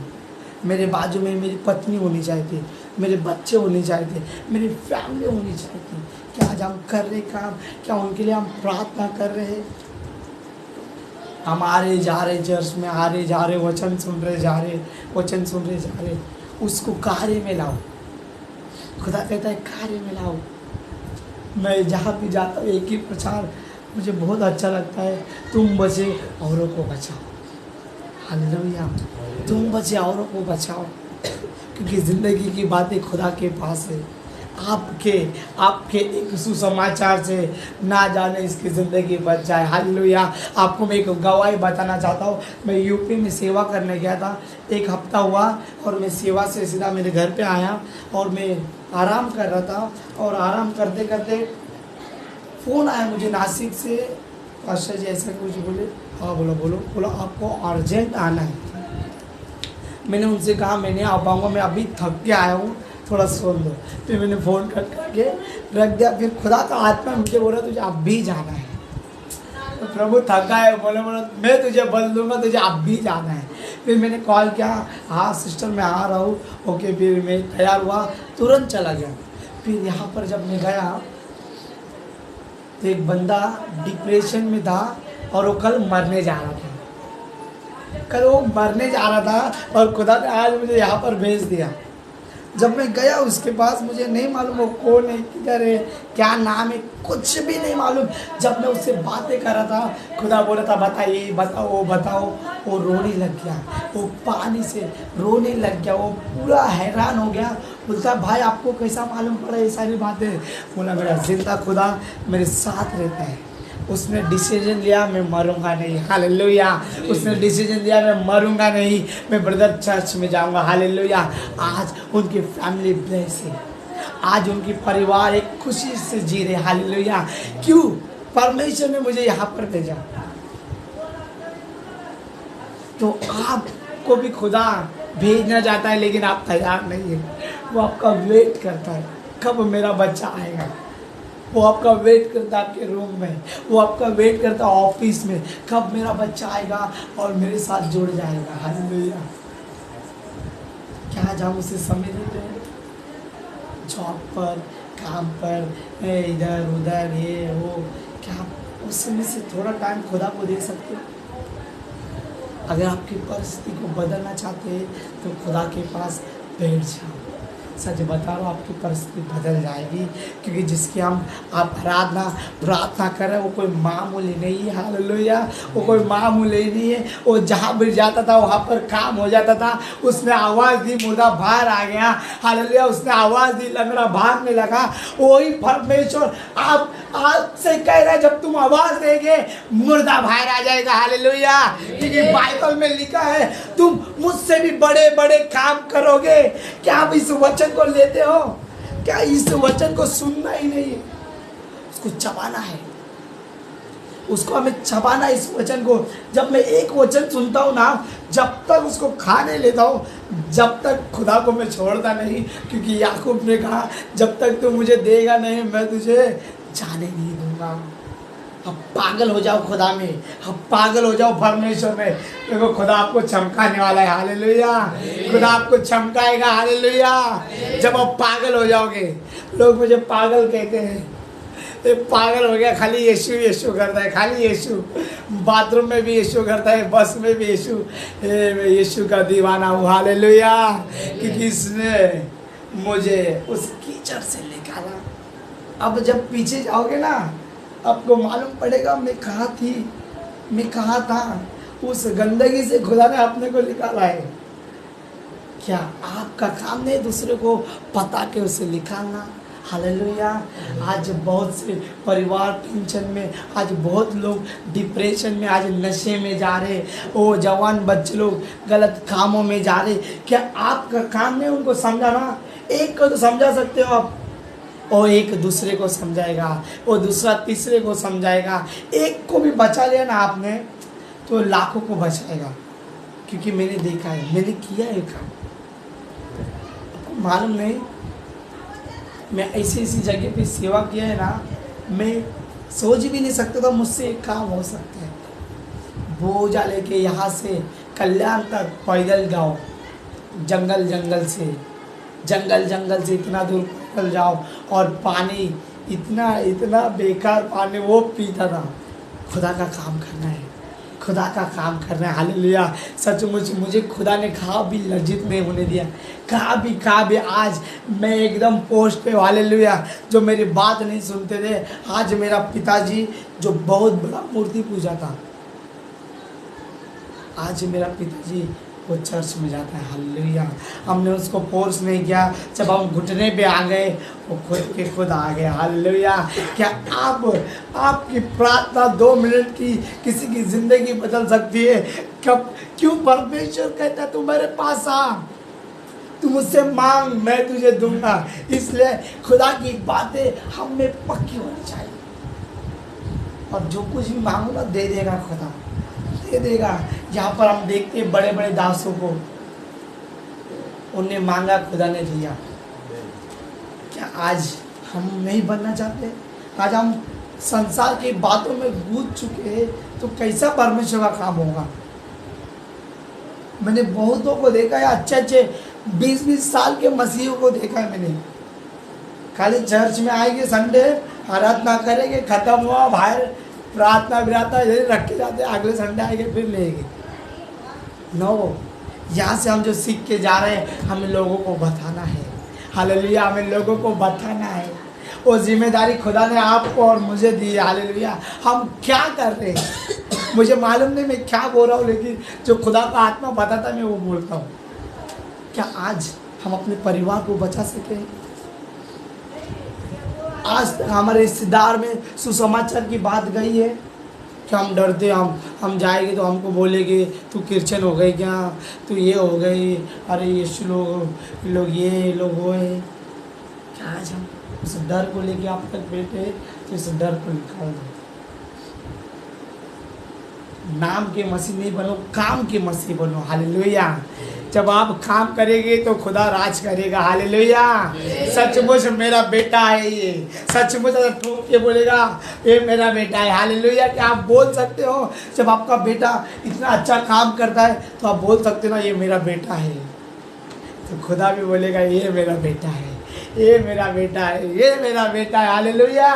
मेरे बाजू में मेरी पत्नी होनी चाहिए थी, मेरे बच्चे होने चाहिए थे, मेरी फैमिली होनी चाहिए थी। क्या आज हम कर रहे काम? क्या उनके लिए हम प्रार्थना कर रहे हैं? हम आ रहे जा रहे चर्च में, आ रहे जा रहे, वचन सुन रहे जा रहे, वचन सुन रहे जा रहे, उसको कार्य में लाओ। खुदा कहता है कार्य में लाओ। मैं जहाँ भी जाता हूँ एक ही प्रचार मुझे बहुत अच्छा लगता है, तुम बचे औरों को बचाओ। हालेलुया। तुम बचे औरों को बचाओ, क्योंकि ज़िंदगी की बातें खुदा के पास है। आपके एक सुसमाचार से ना जाने इसकी ज़िंदगी बच जाए। हालेलुया। आपको मैं एक गवाही बताना चाहता हूँ। मैं यूपी में सेवा करने गया था, एक हफ्ता हुआ और मैं सेवा से सीधा मेरे घर पे आया और मैं आराम कर रहा था। और आराम करते करते फ़ोन आया मुझे नासिक से, पास्टर जी ऐसा कुछ बोले। हाँ बोलो आपको अर्जेंट आना है। मैंने उनसे कहा मैं नहीं आ पाऊँगा, मैं अभी थक के आया हूँ, थोड़ा सुन दो। फिर मैंने फ़ोन कट करके रख दिया। फिर खुदा का आत्मा मुझे बोला तुझे अब भी जाना है। तो प्रभु थका है, बोला मैं तुझे बोल दूँगा, तुझे अब भी जाना है। फिर मैंने कॉल किया, हाँ सिस्टर मैं आ रहा हूँ। ओके। फिर मैं तैयार हुआ, तुरंत चला गया। फिर यहाँ पर जब मैं गया तो एक बंदा डिप्रेशन में था और वो कल मरने जा रहा था। और खुदा ने आज मुझे यहाँ पर भेज दिया। जब मैं गया उसके पास, मुझे नहीं मालूम वो कौन है, किधर है, क्या नाम है, कुछ भी नहीं मालूम। जब मैं उससे बातें कर रहा था, खुदा बोला था बताइए, बताओ। वो रोने लग गया, वो पानी से रोने लग गया, वो पूरा हैरान हो गया। बोलता भाई आपको कैसा मालूम पड़ा ये सारी बातें? बोला मेरा जिंदा खुदा मेरे साथ रहता है। उसने डिसीजन लिया मैं मरूंगा नहीं। हालेलुया। उसने डिसीजन लिया मैं मरूंगा नहीं, मैं ब्रदर चर्च में जाऊंगा। हालेलुया। आज उनकी फैमिली ब्लेस है, आज उनकी परिवार एक खुशी से जी रहे। हालेलुया। क्यों? परमेश्वर ने मुझे यहाँ पर भेजा। तो आपको भी खुदा भेजना चाहता है, लेकिन आप तैयार नहीं है। वो आपका वेट करता है, कब मेरा बच्चा आएगा। वो आपका वेट करता है आपके रूम में, वो आपका वेट करता है ऑफिस में, कब मेरा बच्चा आएगा और मेरे साथ जुड़ जाएगा। हालेलुया। क्या आज हम उसे समय देते हैं? जॉब पर, काम पर, इधर उधर ये वो, क्या उसमें से थोड़ा टाइम खुदा को दे सकते हो? अगर आपकी परिस्थिति को बदलना चाहते हैं तो खुदा के पास बैठ जाओ। सच बता रहा हूँ आपकी परिस्थिति बदल जाएगी, क्योंकि जिसकी हम आप प्रार्थना कर रहे हैं वो कोई मामूली नहीं है। हालेलुया। वो कोई मामूली नहीं है। वो जहाँ भी जाता था वहाँ पर काम हो जाता था। उसने आवाज़ दी, मुर्दा बाहर आ गया। हालेलुया। उसने आवाज़ दी, लंगड़ा भागने लगा। वही परमेश्वर आप आज से कह रहे हैं, जब तुम आवाज़ देंगे मुर्दा बाहर आ जाएगा। हालेलुया। क्योंकि बाइबल में लिखा है तुम मुझसे भी बड़े बड़े काम करोगे। क्या आप इस वचन को लेते हो? क्या इस वचन को सुनना ही नहीं है, उसको चबाना है, उसको हमें चबाना। इस वचन को जब मैं एक वचन सुनता हूँ ना, जब तक उसको खाने लेता हूँ, जब तक खुदा को मैं छोड़ता नहीं। क्योंकि याकूब ने कहा जब तक तू मुझे देगा नहीं मैं तुझे जाने नहीं दूंगा। अब पागल हो जाओ खुदा में, अब पागल हो जाओ परमेश्वर में। देखो खुदा आपको चमकाने वाला है। हालेलुया। खुदा आपको चमकाएगा। हालेलुया। जब आप पागल हो जाओगे, लोग मुझे पागल कहते हैं, ये पागल हो गया, खाली यीशु यीशु करता है, खाली यीशु। बाथरूम में भी यीशु करता है, बस में भी यीशु। मैं यीशु का दीवाना हूँ। हालेलुया। क्योंकि इसने मुझे उस कीचड़ से निकाला। अब जब पीछे जाओगे ना, आपको मालूम पड़ेगा मैं कहाँ थी, मैं कहाँ था। उस गंदगी से खुदा ने अपने को निकाला है। क्या आपका काम नहीं दूसरे को पता के उसे निकालना? हालेलुया। आज बहुत से परिवार टेंशन में, आज बहुत लोग डिप्रेशन में, आज नशे में जा रहे, वो जवान बच्चे लोग गलत कामों में जा रहे। क्या आपका काम नहीं उनको समझाना? एक को तो समझा सकते हो आप, और एक दूसरे को समझाएगा, वो दूसरा तीसरे को समझाएगा। एक को भी बचा लिया ना आपने तो लाखों को बचाएगा। क्योंकि मैंने देखा है, मैंने किया है काम। आपको मालूम नहीं, मैं ऐसी ऐसी जगह पे सेवा किया है ना, मैं सोच भी नहीं सकता था मुझसे एक काम हो सकता है। बोझा लेके यहाँ से कल्याण तक पैदल जाओ, जंगल जंगल से इतना दूर पैदल जाओ, और पानी इतना बेकार पानी वो पीता था। खुदा का काम करना है, खुदा का काम करना है। हालेलुया। सचमुच मुझे खुदा ने कहा भी लज्जित नहीं होने दिया, कहा भी आज मैं एकदम पोस्ट पे। हालेलुया। जो मेरी बात नहीं सुनते थे, आज मेरा पिताजी जो बहुत बड़ा मूर्ति पूजा था, आज मेरा पिताजी वो चर्च में जाता है। हालेलुया। हमने उसको फोर्स नहीं किया, जब हम घुटने पे आ गए वो खुद के खुद आ गए। हालेलुया। क्या आपकी प्रार्थना 2 मिनट की किसी की ज़िंदगी बदल सकती है? कब क्यों परमेश्वर कहता है तू मेरे पास आ, तू मुझसे मांग, मैं तुझे दूंगा। इसलिए खुदा की बातें हम में पक्की होनी चाहिए, और जो कुछ भी मांगो ना दे देगा खुदा, दे देगा। यहाँ पर हम देखते हैं बड़े बड़े दासों को, उन्हें मांगा खुदा ने दिया। क्या आज हम नहीं बनना चाहते? आज हम संसार की बातों में कूद चुके हैं, तो कैसा परमेश्वर का काम होगा? मैंने बहुतों को देखा है, अच्छे 20-20 साल के मसीहों को देखा है मैंने। खाली चर्च में आएंगे, संडे आराधना करेंगे, खत्म हुआ, बाहर प्रार्थना विरार्थना यही रख के जाते, अगले संडे आएंगे फिर लेंगे। नो, यहाँ से हम जो सीख के जा रहे हैं, हमें लोगों को बताना है। हालेलुया। हमें लोगों को बताना है। वो जिम्मेदारी खुदा ने आपको और मुझे दी है। हालेलुया। हम क्या कर रहे हैं मुझे मालूम नहीं मैं क्या बोल रहा हूँ, लेकिन जो खुदा का आत्मा बताता मैं वो बोलता हूँ। क्या आज हम अपने परिवार को बचा सके? आज तक हमारे रिश्तेदार में सुसमाचार की बात गई है कि हम डरते, हम जाएंगे तो हमको बोलेंगे तू क्रिश्चियन हो गई क्या, तू ये हो गई, अरे यीशु लोग ये लोग वो है। क्या आज हम उस डर को लेके आप तक बैठे, तो इस डर को निकाल दो। नाम के मसीह नहीं बनो, काम के मसीह बनो। हालेलुया। जब आप काम करेंगे तो खुदा राज करेगा। हालेलुया। सचमुच मेरा बेटा है ये, सचमुच अगर ठोक के बोलेगा ये मेरा बेटा है। हालेलुया। क्या आप बोल सकते हो? जब आपका बेटा इतना अच्छा काम करता है तो आप बोल सकते हो ना ये मेरा बेटा है, तो खुदा भी बोलेगा ये मेरा बेटा है, ये मेरा बेटा है, ये मेरा बेटा है। हालेलुया।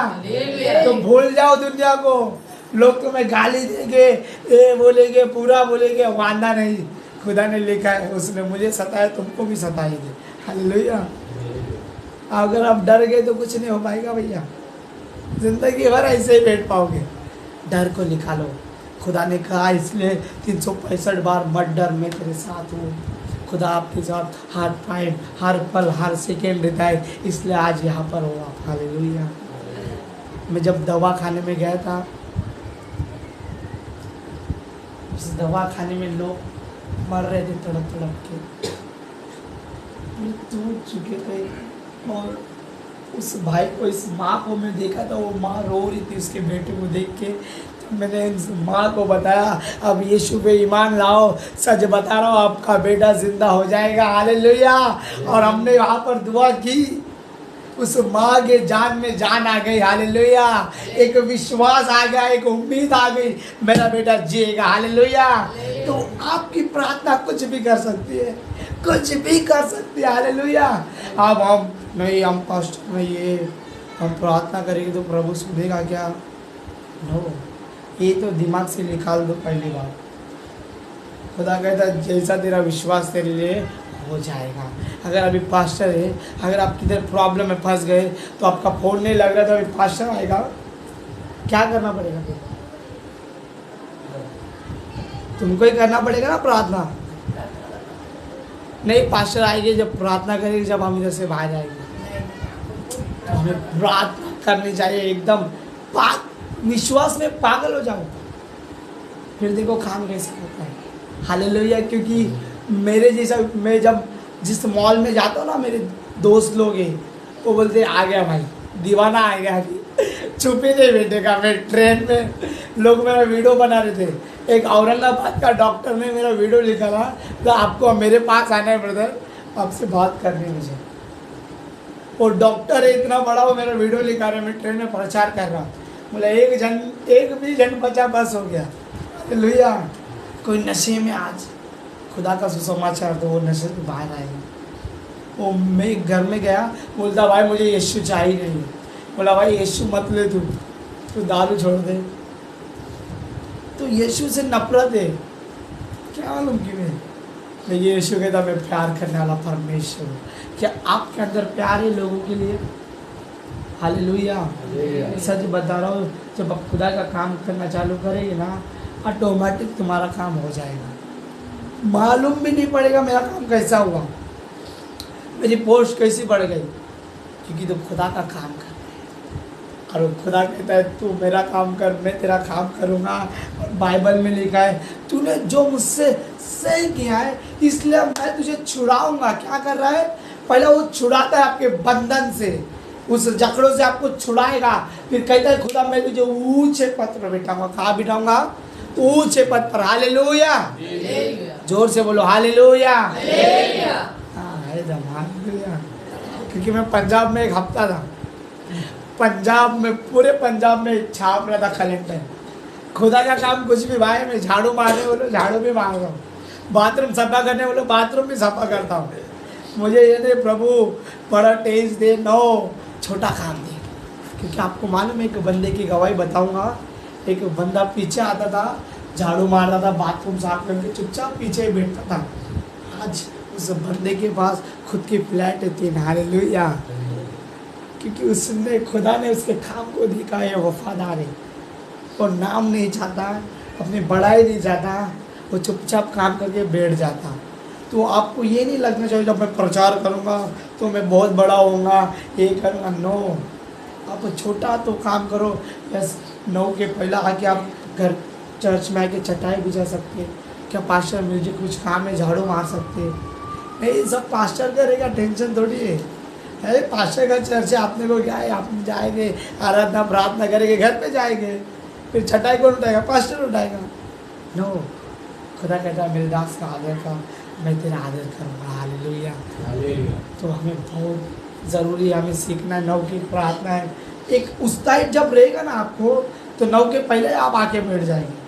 तो भूल जाओ दुनिया को, लोग तुम्हें गाली देंगे, ये बोलेंगे, पूरा बोलेंगे, वादा नहीं। खुदा ने लिखा है उसने मुझे सताया तुमको भी सताएंगे। हालेलुया। अगर आप डर गए तो कुछ नहीं हो पाएगा भैया, जिंदगी भर ऐसे ही बैठ पाओगे। डर को निकालो। खुदा ने कहा इसलिए 365 बार मत डर, मैं तेरे साथ हूँ। खुदा आपके साथ हर टाइम, हर पल, हर सेकेंड रहता है, इसलिए आज यहाँ पर हो आप। हालेलुया। मैं जब दवा खाने में गया था, उस दवा खाने में लोग मर रहे थे तड़प के, टूट चुके थे। और उस भाई को, इस माँ को मैं देखा था, वो माँ रो रही थी उसके बेटे को देख के। तो मैंने उस माँ को बताया अब यीशु पे ईमान लाओ, सच बता रहा हूँ आपका बेटा जिंदा हो जाएगा। हालेलुया। और हमने वहाँ पर दुआ की, उस माँ के जान में जान आ गई। हालेलुया। एक विश्वास आ गया, एक उम्मीद आ गई, मेरा बेटा जिएगा। हालेलुया। तो आपकी प्रार्थना कुछ भी कर सकती है, कुछ भी कर सकती है। हालेलुया। अब हम नहीं, हम पास्टर नहीं है, हम प्रार्थना करेंगे तो प्रभु सुनेगा क्या? नो, ये तो दिमाग से निकाल दो पहली बार। खुदा कहता जैसा तेरा विश्वास तेरे लिए हो जाएगा। अगर अभी पास्टर है, अगर आप किधर प्रॉब्लम में फंस गए तो आपका फ़ोन नहीं लग रहा तो अभी पास्टर आएगा, क्या करना पड़ेगा? तुमको ही करना पड़ेगा ना प्रार्थना। नहीं, पास्टर आएंगे जब प्रार्थना करेंगे, जब हम इधर से बाहर आएंगे। तो हमें प्रार्थना करनी चाहिए एकदम विश्वास में पागल हो जाओ। फिर देखो काम कैसे होता है। हालेलुया। क्योंकि मेरे जैसा मैं जब जिस मॉल में जाता हूँ ना, मेरे दोस्त लोग हैं वो बोलते आ गया भाई, दीवाना आ गया। छुपे नहीं बैठेगा। मैं ट्रेन में लोग मेरा वीडियो बना रहे थे, एक औरंगाबाद का डॉक्टर ने मेरा वीडियो निकाला, तो आपको मेरे पास आना है ब्रदर, आपसे बात करनी है मुझे। और डॉक्टर है इतना बड़ा, वो मेरा वीडियो निकाल रहा है, मैं ट्रेन में प्रचार कर रहा हूँ। बोला एक भी जन बचा, बस हो गया। हालेलुया। कोई नशे में आज खुदा का सुसमाचार तो वो नशे से बाहर आएगा। वो मैं घर में गया, बोलता भाई मुझे यीशु चाहिए नहीं। बोला भाई यीशु मत ले, तू दारू छोड़ दे। तो यीशु से नफरत है, क्या मालूम क्यों है। यीशु कहता मैं प्यार करने वाला परमेश्वर हूँ। क्या आपके अंदर प्यार है लोगों के लिए? हालेलुया। सच बता रहा हूँ, जब आप खुदा का काम करना चालू करेंगे ना, ऑटोमेटिक तुम्हारा काम हो जाएगा। मालूम भी नहीं पड़ेगा मेरा काम कैसा हुआ, मेरी पोस्ट कैसी बढ़ गई, क्योंकि तुम खुदा का काम कर रहे हो। और खुदा कहता है तू मेरा काम कर, मैं तेरा काम करूँगा। और बाइबल में लिखा है तूने जो मुझसे सही किया है इसलिए मैं तुझे छुड़ाऊंगा। क्या कर रहा है? पहले वो छुड़ाता है आपके बंधन से, उस जकड़ों से आपको छुड़ाएगा। फिर कहता है खुदा मैं तुझे ऊंचे पद पर बिठाऊंगा। कहाँ बिठाऊंगा? तो ऊंचे पद पर। हालेलुया। जोर से बोलो हालेलुया। हालेलुया। क्योंकि मैं पंजाब में एक हफ्ता था, पंजाब में पूरे पंजाब में छाप रहा था कैलेंडर। खुदा का काम कुछ भी भाई, मैं झाड़ू मारने बोलो झाड़ू भी मार रहा हूँ, बाथरूम सफा करने बोलो बाथरूम भी सफा करता हूँ। मुझे ये दे प्रभु, बड़ा टेस्ट दे, नो छोटा काम दे। क्योंकि आपको मालूम है एक बंदे की गवाही बताऊंगा। एक बंदा पीछे आता था, झाड़ू मारता था, बाथरूम साफ करके चुपचाप पीछे ही बैठता था। आज उस बंदे के पास खुद की फ्लैट है। हालेलुया। क्योंकि उसने खुदा ने उसके काम को देखा है, वफादार है, और नाम नहीं चाहता, अपनी बड़ाई नहीं चाहता, वो चुपचाप काम करके बैठ जाता। तो आपको ये नहीं लगना चाहिए जब मैं प्रचार करूँगा तो मैं बहुत बड़ा होऊंगा, ये करूँगा। नो, आप छोटा तो काम करो। बस 9 के पहला आके आप घर चर्च में आके चटाई बिछा सकते। क्या पास्टर मुझे कुछ काम है, झाड़ू मार सकते? नहीं, सब पास्टर करेगा, टेंशन थोड़ी है। अरे पास्टर का चर्च है, आपने को क्या है, आप जाएंगे आराधना प्रार्थना करेंगे, घर पे जाएंगे, फिर चटाई कौन उठाएगा? पास्टर उठाएगा। नो, खुदा कहता है मेरे दास का आदर का, मैं तेरा आदर करूँगा। हालेलुया। तो हमें बहुत ज़रूरी है, हमें सीखना है। 9 की प्रार्थना है। एक उत्साह जब रहेगा ना आपको, तो 9 के पहले आप आके बैठ जाएंगे।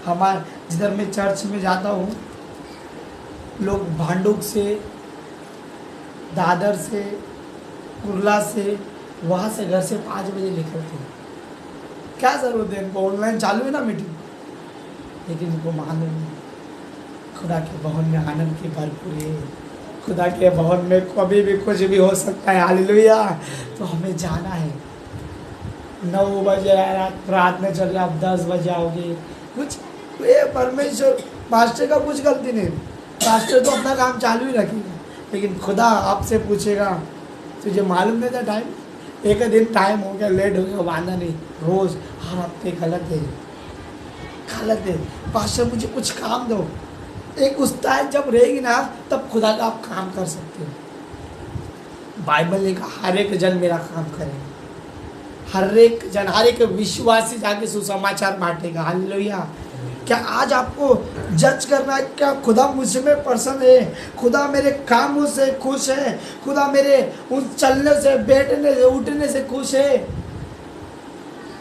हमारे जिधर मैं चर्च में जाता हूँ, लोग भांडुप से, दादर से, कुर्ला से, वहाँ से घर से 5 बजे निकलते हैं। क्या ज़रूरत है इनको? ऑनलाइन चालू है ना मीटिंग, लेकिन इनको मालूम नहीं खुदा के भवन में आनंद की भरपूरी है। खुदा के भवन में कभी भी कुछ भी हो सकता है। हालेलुया। तो हमें जाना है। 9 बजे रात प्रार्थना चल रहा, आप 10 बजे आओगे, कुछ ये परमेश्वर पास्टर का कुछ गलती नहीं। पास्टर तो अपना काम चालू ही रखेगा, लेकिन खुदा आपसे पूछेगा तुझे मालूम नहीं था टाइम? एक दिन टाइम हो गया, लेट हो गया, वादा नहीं। रोज़ हर हफ्ते गलत है, गलत है। पास्टर मुझे कुछ काम दो। एक उत्साह जब रहेगी ना, तब खुदा का आप काम कर सकते हो। बाइबल ने कहा हर एक जन मेरा काम करेगा, हर एक जन, हर एक विश्वासी जाके सुसमाचार बांटेगा। हालेलुया। क्या आज आपको जज करना है? क्या खुदा मुझ में प्रसन्न है? खुदा मेरे कामों से खुश है? खुदा मेरे उन चलने से, बैठने से, उठने से खुश है?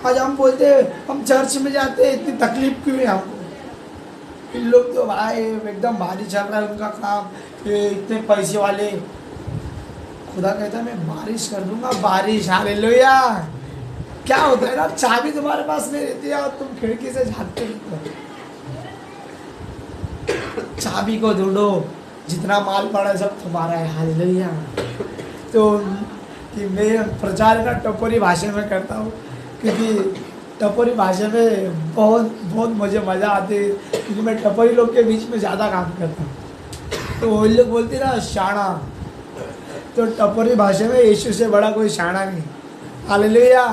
आज हम बोलते हैं हम चर्च में जाते हैं, इतनी तकलीफ क्यों है हमको? इन लोग तो भाई एकदम भारी चल रहा है उनका काम, ये इतने पैसे वाले। खुदा कहता है मैं बारिश कर दूंगा, बारिश। हालेलुया। क्या होता है ना, चाबी तुम्हारे पास नहीं रहती है और तुम खिड़की से झाँकते हो। चाबी को ढूंढो, जितना माल पड़ा है सब तुम्हारा है। हालेलुया। तो कि मैं प्रचार का टपोरी भाषा में करता हूँ, क्योंकि टपोरी भाषा में बहुत मुझे मज़ा आती है, क्योंकि मैं टपोरी लोग के बीच में ज़्यादा काम करता हूँ। तो वो लोग बोलते ना शाना, तो टपोरी भाषा में यीशु से बड़ा कोई शाना नहीं। हालेलुया।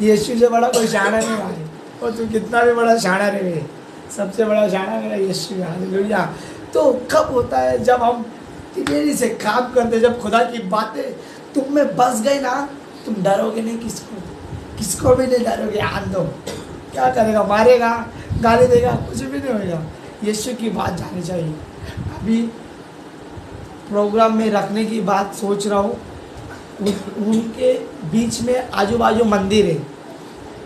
यीशु से बड़ा कोई शाना नहीं भाई। और तू कितना भी बड़ा शाना रहे, सबसे बड़ा शाना मेरा यीशु है। हालेलुया। तो कब होता है? जब हम तिजोरी से काम करते, जब खुदा की बातें तुम में बस गई ना, तुम डरोगे नहीं किसको भी नहीं डरोगे। आन दो, क्या करेगा? मारेगा, गाली देगा, कुछ भी नहीं होगा। यीशु की बात जानी चाहिए। अभी प्रोग्राम में रखने की बात सोच रहा हूँ। उनके बीच में आजू बाजू मंदिर है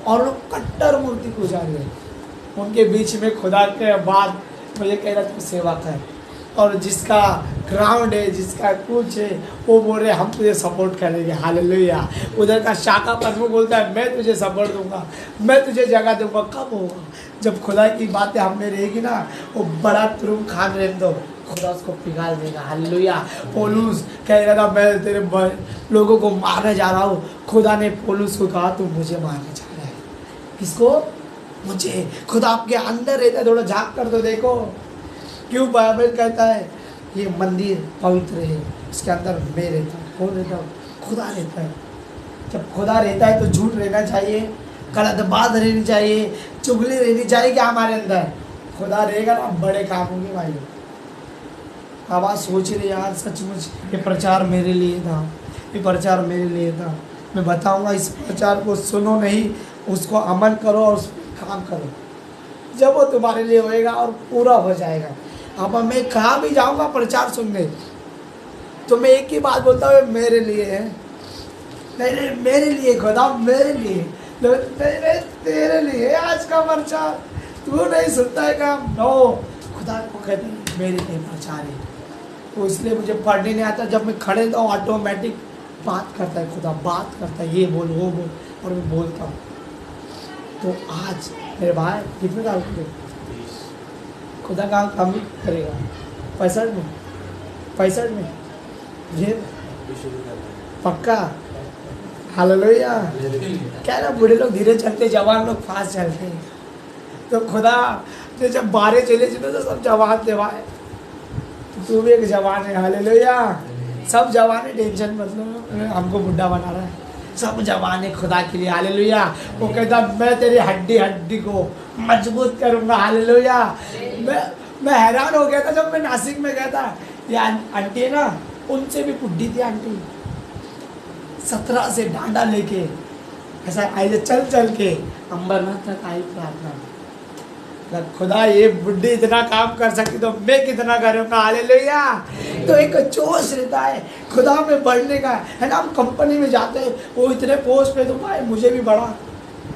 और लोग कट्टर मूर्ति पुजारी है। उनके बीच में खुदा के बाद मुझे कह रहा था सेवा कर, और जिसका ग्राउंड है, जिसका कुछ है, वो बोल रहे हम तुझे सपोर्ट करेंगे। हालेलुया। उधर का शाखा प्रमुख बोलता है मैं तुझे सपोर्ट दूंगा, मैं तुझे जगह दूंगा। कब होगा? जब खुदा की बातें हम में रहेगी ना, वो बड़ा तुरुम खान रहने दो, खुदा उसको पिघाल देगा। हालेलुया। पौलुस कह रहा था मैं तेरे लोगों को मारने जा रहा हूँ। खुदा ने पौलुस को कहा तू मुझे मारने जा रहा है। किसको? मुझे। खुदा आपके अंदर रहता है, थोड़ा झाँक कर तो देखो। क्यों बाइबल कहता है ये मंदिर पवित्र है, इसके अंदर मैं रहता हूँ। कौन रहता हूँ? खुदा रहता है। जब खुदा रहता है तो झूठ रहना चाहिए, गलत बात रहनी चाहिए, चुगली रहनी चाहिए। क्या हमारे अंदर खुदा रहेगा ना, बड़े काम होंगे भाई। अब आज सोच रहे यार सचमुच ये प्रचार मेरे लिए था, ये प्रचार मेरे लिए था। मैं बताऊंगा, इस प्रचार को सुनो नहीं, उसको अमल करो और उस पर काम करो। जब वो तुम्हारे लिए होएगा और पूरा हो जाएगा। अब मैं कहाँ भी जाऊंगा प्रचार सुनने, तो मैं एक ही बात बोलता हूँ, मेरे लिए है। नहीं, मेरे लिए खुदा, मेरे लिए, तेरे लिए आज का प्रचार। तू नहीं सुनता है काम? नो, खुदा को कहते हैं मेरे लिए प्रचार है। तो इसलिए मुझे पढ़ने नहीं आता। जब मैं खड़े था ऑटोमेटिक बात करता है खुदा, बात करता है, ये बोल वो बोल, और मैं बोलता हूँ। तो आज मेरे भाई कितने साल के खुदा काम करेगा? 65 में ये पक्का। हालेलुया। क्या ना, बूढ़े लोग धीरे चलते, जवान लोग फास्ट चलते हैं। तो खुदा जो जब बारे चले तो सब जवान थे भाई, तू भी एक जवान है। हालेलुया। सब जवान है, टेंशन मतलब हमको बुढ़ा बना रहा है। सब जवान है खुदा के लिए। हालेलुया। वो कहता मैं तेरी हड्डी को मजबूत करूंगा। हालेलुया। मैं हैरान हो गया था जब मैं नासिक में गया था। ये आंटी है ना, उनसे भी बुढ़ी थी आंटी, 17 से डांडा लेके ऐसा आई, चल के अंबरनाथ तक आई प्रार्थना। खुदा ये बुढ़ी इतना काम कर सकती तो मैं कितना करूँगा। हालेलुया। तो एक जोश रहता है खुदा में बढ़ने का, है ना। हम कंपनी में जाते हैं, वो इतने पोस्ट पे, तो भाई मुझे भी बड़ा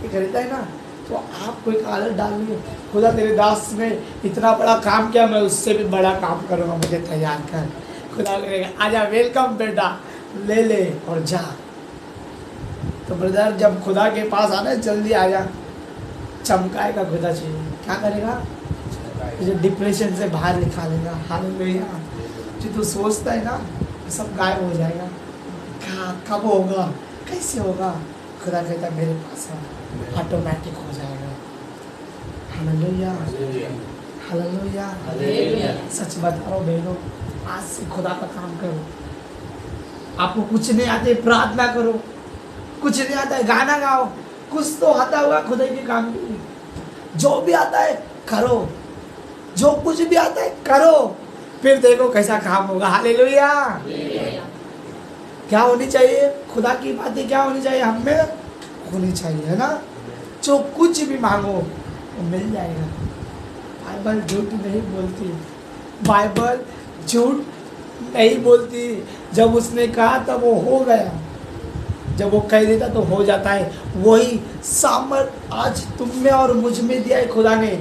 एक रहता है ना। तो आपको एक आदत डालनी है, खुदा तेरे दास ने इतना बड़ा काम किया, मैं उससे भी बड़ा काम करूँगा, मुझे तैयार कर। खुदा करेगा आजा, वेलकम बेटा, ले और जा। तो ब्रदर जब खुदा के पास आना है जल्दी आजा, चमकाएगा खुदा चाहिए। क्या करेगा? जो डिप्रेशन से बाहर निकालेगा। हालेलुया। जो तू सोचता है ना सब गायब हो जाएगा। कब होगा, कैसे होगा? खुदा कहता मेरे पास है, ऑटोमेटिक हो जाएगा। हालेलुया। हालेलुया। सच बता रहा हूँ बहनों, आज से खुदा का काम करो। आपको कुछ नहीं आते प्रार्थना करो, कुछ नहीं आता है गाना गाओ, कुछ तो आता होगा खुदा के काम के लिए। जो भी आता है करो, जो कुछ भी आता है करो, फिर देखो कैसा काम होगा। हालेलुया। क्या होनी चाहिए? खुदा की बातें क्या होनी चाहिए? हम में होनी चाहिए, है ना। जो कुछ भी मांगो वो मिल जाएगा। बाइबल झूठ नहीं बोलती, बाइबल झूठ नहीं बोलती। जब उसने कहा तब वो हो गया, जब वो कह देता तो हो जाता है। वही सामर्थ आज तुम में और मुझ में दिया है खुदा ने।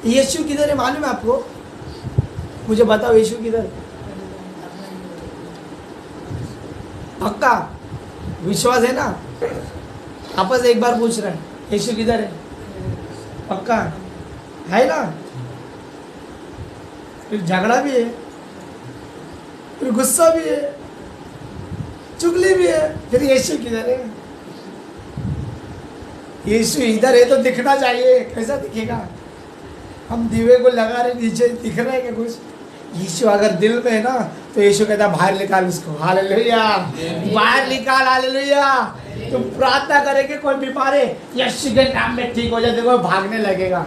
यीशु किधर है मालूम है आपको? मुझे बताओ यीशु किधर? पक्का विश्वास है ना? आपस एक बार पूछ रहे हैं यीशु किधर है? पक्का है ना? फिर झगड़ा भी है, फिर गुस्सा भी है, चुगली भी है, फिर यीशु किधर है? यीशु इधर है तो दिखना चाहिए। कैसा दिखेगा? हम दीवे को लगा रहे नीचे, दिख रहा है क्या कुछ? यीशु अगर दिल में है ना तो यीशु कहता बाहर निकाल उसको, हालेलुया, बाहर निकाल, हालेलुया। तुम प्रार्थना करेंगे कोई बीमार है यीशु के नाम में ठीक हो जाए, देखो भागने लगेगा।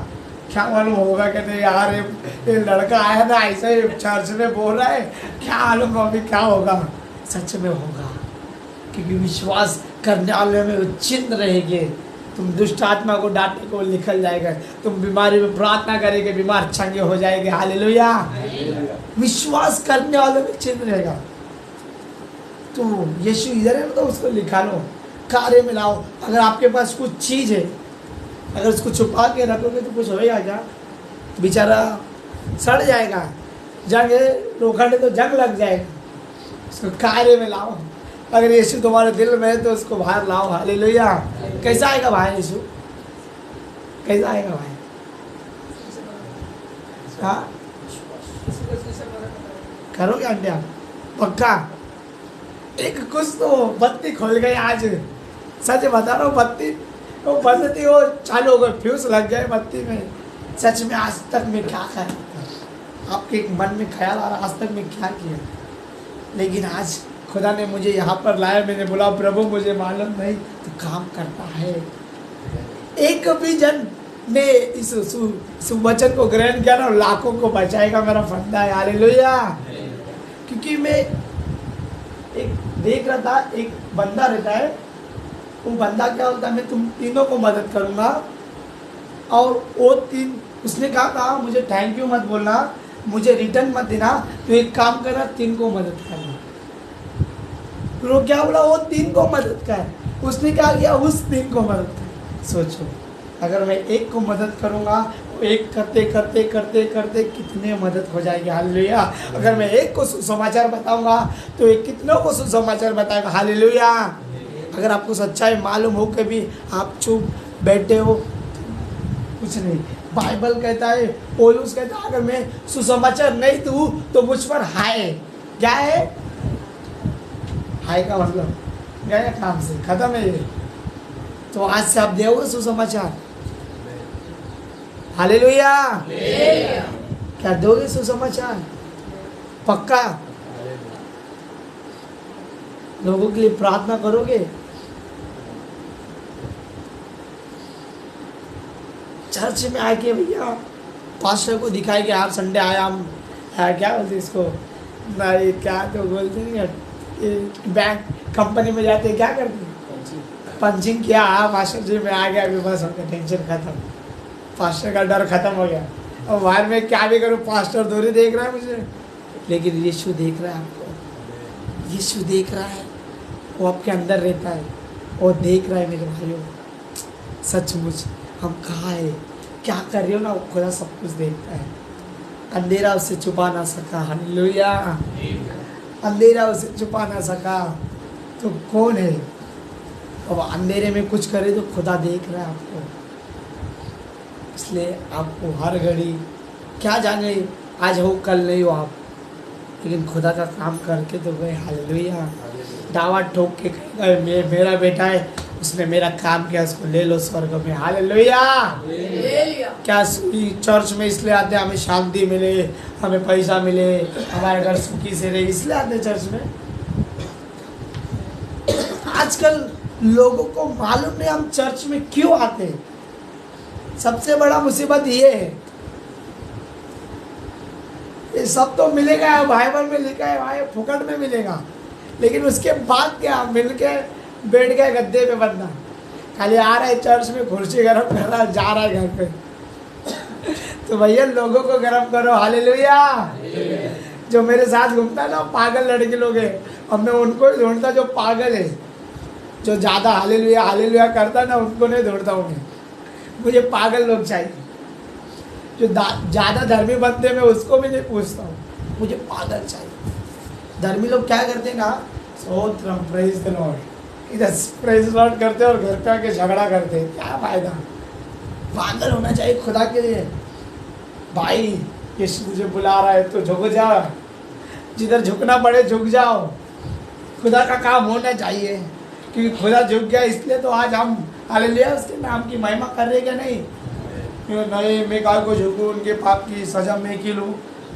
क्या मालूम होगा कहते यार ये लड़का आया ना ऐसे चर्च में बोल रहा है, क्या मालूम अभी क्या होगा। सच में होगा, क्योंकि विश्वास करने वाले में उच्चित रहेंगे। तुम दुष्ट आत्मा को डांटे को निकल जाएगा, तुम बीमारी में प्रार्थना करेंगे बीमार चंगे हो जाएंगे, हालेलुया। विश्वास करने वालों में चिन्ह रहेगा। तो यीशु इधर है तो उसको निकालो, कार्य में लाओ। अगर आपके पास कुछ चीज़ है, अगर उसको छुपा के रखोगे तो कुछ होएगा क्या? बेचारा सड़ जाएगा, जंग लोखंड तो जंग लग जाएगा। उसको कार्य में लाओ। अगर यीशु तुम्हारे दिल में है तो उसको बाहर लाओ, हालेलुया। कैसा आएगा बाहर यीशु? कैसा आएगा बाहर? हाँ, करोगे आंटी आप पक्का? एक कुछ तो बत्ती खुल गई आज, सच बता रहा हूँ। बत्ती वो बत्ती वो चालू हो गई, फ्यूज लग गए बत्ती में। सच में आज तक मैं क्या कर, आपके मन में ख्याल आ रहा आज तक मैं क्या किया, लेकिन आज खुदा ने मुझे यहाँ पर लाया। मैंने बोला प्रभु मुझे मालूम नहीं तो काम करता है। एक भी जन ने इस सुवचन को ग्रहण किया ना, लाखों को बचाएगा, मेरा फंदा है, हालेलुया। क्योंकि मैं एक देख रहा था, एक बंदा रहता है, वो बंदा क्या होता है, मैं तुम तीनों को मदद करूँगा, और वो तीन उसने कहा मुझे थैंक यू मत बोलना, मुझे रिटर्न मत देना, तो एक काम करना, तीन को मदद करना। फिर वो क्या बोला, वो तीन को मदद कर। उसने क्या किया, उस तीन को मदद कर। सोचो अगर मैं एक को मदद करूँगा, एक करते करते करते करते कितने मदद हो जाएगी, हालेलुया। अगर मैं एक को सुसमाचार बताऊंगा तो एक कितनों को सुसमाचार बताएगा, हालेलुया। अगर आपको सच्चाई मालूम हो के भी आप चुप बैठे हो, कुछ नहीं। बाइबल कहता है, पौलुस कहता है, अगर मैं सुसमाचार नहीं दूँ तो मुझ पर हाय, क्या है हाय का मतलब गया काम से, खत्म है ये। तो आज से आप दोगे सुसमाचार, हालेलुया। क्या दोगे सुसमाचार? पक्का लोगों के लिए प्रार्थना करोगे? चर्च में आके भैया पास्टर को दिखाएंगे, आप संडे आया हम क्या बोलते इसको, नहीं क्या तो बोलते हैं, बैंक कंपनी में जाते क्या करते हैं, पंचिंग किया, पास्टर जी में आ गया, अभी बस हो गया, टेंशन खत्म, पास्टर का डर खत्म हो गया। और बाहर में क्या भी करूँ, पास्टर दूरी देख रहा है मुझे, लेकिन यीशु देख रहा है आपको, यीशु देख रहा है, वो आपके अंदर रहता है, वो देख रहा है मेरे भाइयों। सचमुच हम कहाँ है, क्या कर रहे हो ना, वो खुदा सब कुछ देखता है। अंधेरा उसे छुपा ना सका, हालेलुया। अंधेरा उसे छुपा ना सका तो कौन है? अब अंधेरे में कुछ करे तो खुदा देख रहा है आपको। इसलिए आपको हर घड़ी, क्या जाने आज हो कल नहीं हो आप, लेकिन खुदा का काम करके तो गए, हालेलुया। दावा ठोक के कहेगा मेरा बेटा है, उसने मेरा काम किया, उसको ले लो स्वर्ग में, हालेलुया। क्या चर्च में इसलिए आते हैं हमें शांति मिले, हमें पैसा मिले, हमारे घर सुखी से रहे, इसलिए आते चर्च में। आजकल लोगों को मालूम नहीं हम चर्च में क्यों आते हैं। सबसे बड़ा मुसीबत ये है, ये सब तो मिलेगा, बाइबल में लिखा है भाई फुकट में मिलेगा, लेकिन उसके बाद क्या, मिल के बैठ गए गद्दे पे बंदा, खाली आ रहा है चर्च में, कुर्सी गरम कर रहा है, जा रहा है घर पे। तो भैया लोगों को गरम करो, हालेलुया। जो मेरे साथ घूमता है ना पागल लड़के लोग हैं, अब मैं उनको ही ढूंढता जो पागल है, जो ज़्यादा हालेलुया हालेलुया करता है ना, उनको नहीं ढूंढता हूँ मैं। मुझे पागल लोग चाहिए, जो ज़्यादा धर्मी बनते मैं उसको भी नहीं पूछता हूँ, मुझे पागल चाहिए। धर्मी लोग क्या करते हैं ना, स्तोत्रम प्रेज द लॉर्ड, इधर प्रेज लॉर्ड करते और घर पे आके झगड़ा करते, क्या फायदा। पागल होना चाहिए खुदा के लिए। भाई यीशु तुझे बुला रहा है तो झुक जा, जिधर झुकना पड़े झुक जाओ, खुदा का काम होना चाहिए। क्योंकि खुदा झुक गया इसलिए तो आज हम हालेलुया उसके नाम की महिमा कर रहे क्या नहीं। नहीं मैं काय को झुकूँ, उनके पाप की सजा मैं की लूँ,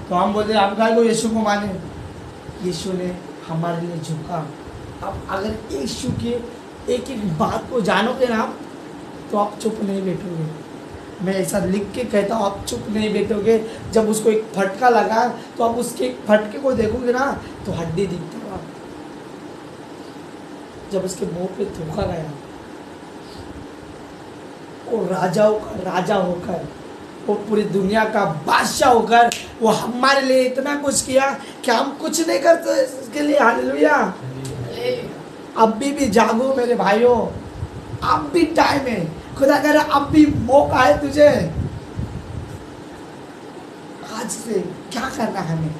तो हम बोलते हम काय को यीशु को माने। यीशु ने हमारे लिए झुका। अब अगर यीशु के एक एक बात को जानोगे ना तो आप चुप नहीं बैठोगे। मैं ऐसा लिख के कहता हूँ, आप चुप नहीं बैठोगे। जब उसको एक फटका लगा तो आप उसके एक फटके को देखोगे ना तो हड्डी दिखती है। जब उसके मुंह पे थूका गया, वो राजाओं का राजा होकर, वो पूरी दुनिया का बादशाह होकर वो हमारे लिए इतना कुछ किया कि हम कुछ नहीं करते इसके लिए। हालेलुया। अब भी जागो मेरे भाइयों, अब भी टाइम है। खुदा कह रहा अब भी मौका है तुझे। आज से क्या करना है? हमें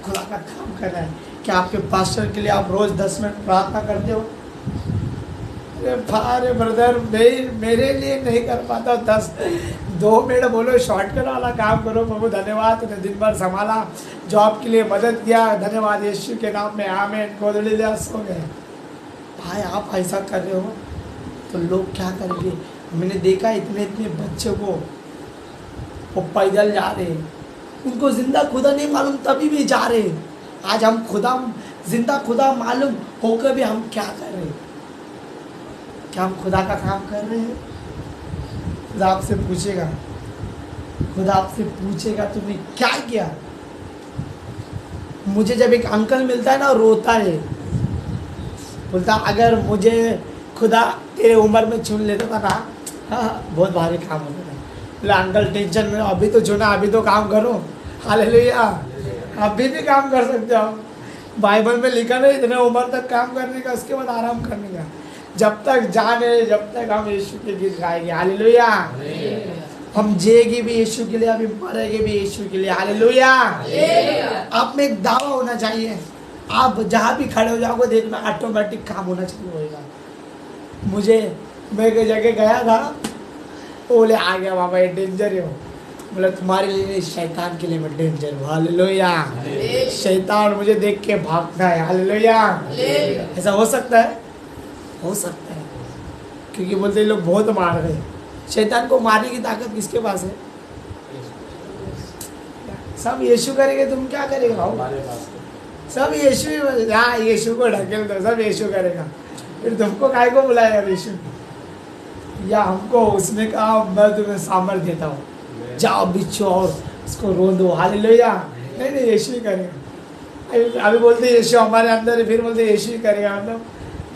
खुदा का काम करना है। क्या आपके पास्टर के लिए आप रोज 10 मिनट प्रार्थना करते हो? अरे ब्रदर, मेरे लिए नहीं कर पाता 2 मिनट बोलो, शॉर्टकट वाला काम करो। प्रभु धन्यवाद, तूने दिन भर संभाला, जॉब के लिए मदद किया, धन्यवाद यीशु के नाम में, आमीन। गोदड़ी लिया, सो गए। भाई आप ऐसा कर रहे हो तो लोग क्या करेंगे? मैंने देखा इतने बच्चों को वो पैदल जा रहे, उनको जिंदा खुदा नहीं मालूम तभी भी जा रहे। आज हम खुदा जिंदा खुदा मालूम होकर भी हम क्या कर रहे हैं? क्या हम खुदा का काम कर रहे हैं? खुदा आपसे पूछेगा, खुदा आपसे पूछेगा तुमने क्या किया? मुझे जब एक अंकल मिलता है ना, रोता है, बोलता अगर मुझे खुदा तेरे उम्र में चुन लेता था ना, हाँ बहुत भारी काम होता था। बोला अंकल टेंशन में, अभी तो चुना, अभी तो काम करो। हालेलुया। अभी भी काम कर सकते हो। बाइबल में लिखा है इतने उम्र तक काम करने का, उसके बाद आराम करने का। जब तक जाने, जब तक हम यीशु के गीत गाएंगे। हालेलुया। हम जिएंगे भी यीशु के लिए, अभी मरेंगे भी यीशु के लिए। हालेलुया। आप में एक दावा होना चाहिए। आप जहाँ भी खड़े हो जाओगे देखना ऑटोमेटिक काम होना चाहिए होगा। मैं एक जगह गया था, बोले आ गया बाबा ये डेंजर है। बोला तुम्हारे लिए नहीं, शैतान के लिए मैं डेंजर हूँ। हालेलुया। शैतान मुझे देख के भागता है। हालेलुया। ऐसा हो सकता है? हो सकता है, क्योंकि बोलते लोग बहुत मार रहे। शैतान को मारने की ताकत किसके पास है? सब यीशु करेंगे, तुम क्या करेगा? सब यीशु ही, हाँ यीशु को ढकेल दो, सब यीशु करेगा। फिर तुमको काय को बुलाया यीशु? या हमको उसने कहा मैं तुम्हें सामर्थ देता हूँ, जाओ बिच्छो और उसको रो दो। हालेलुया। नहीं यीशु ही करेगा। अभी बोलते यीशु हमारे अंदर है, फिर बोलते यीशु ही करेगा। मतलब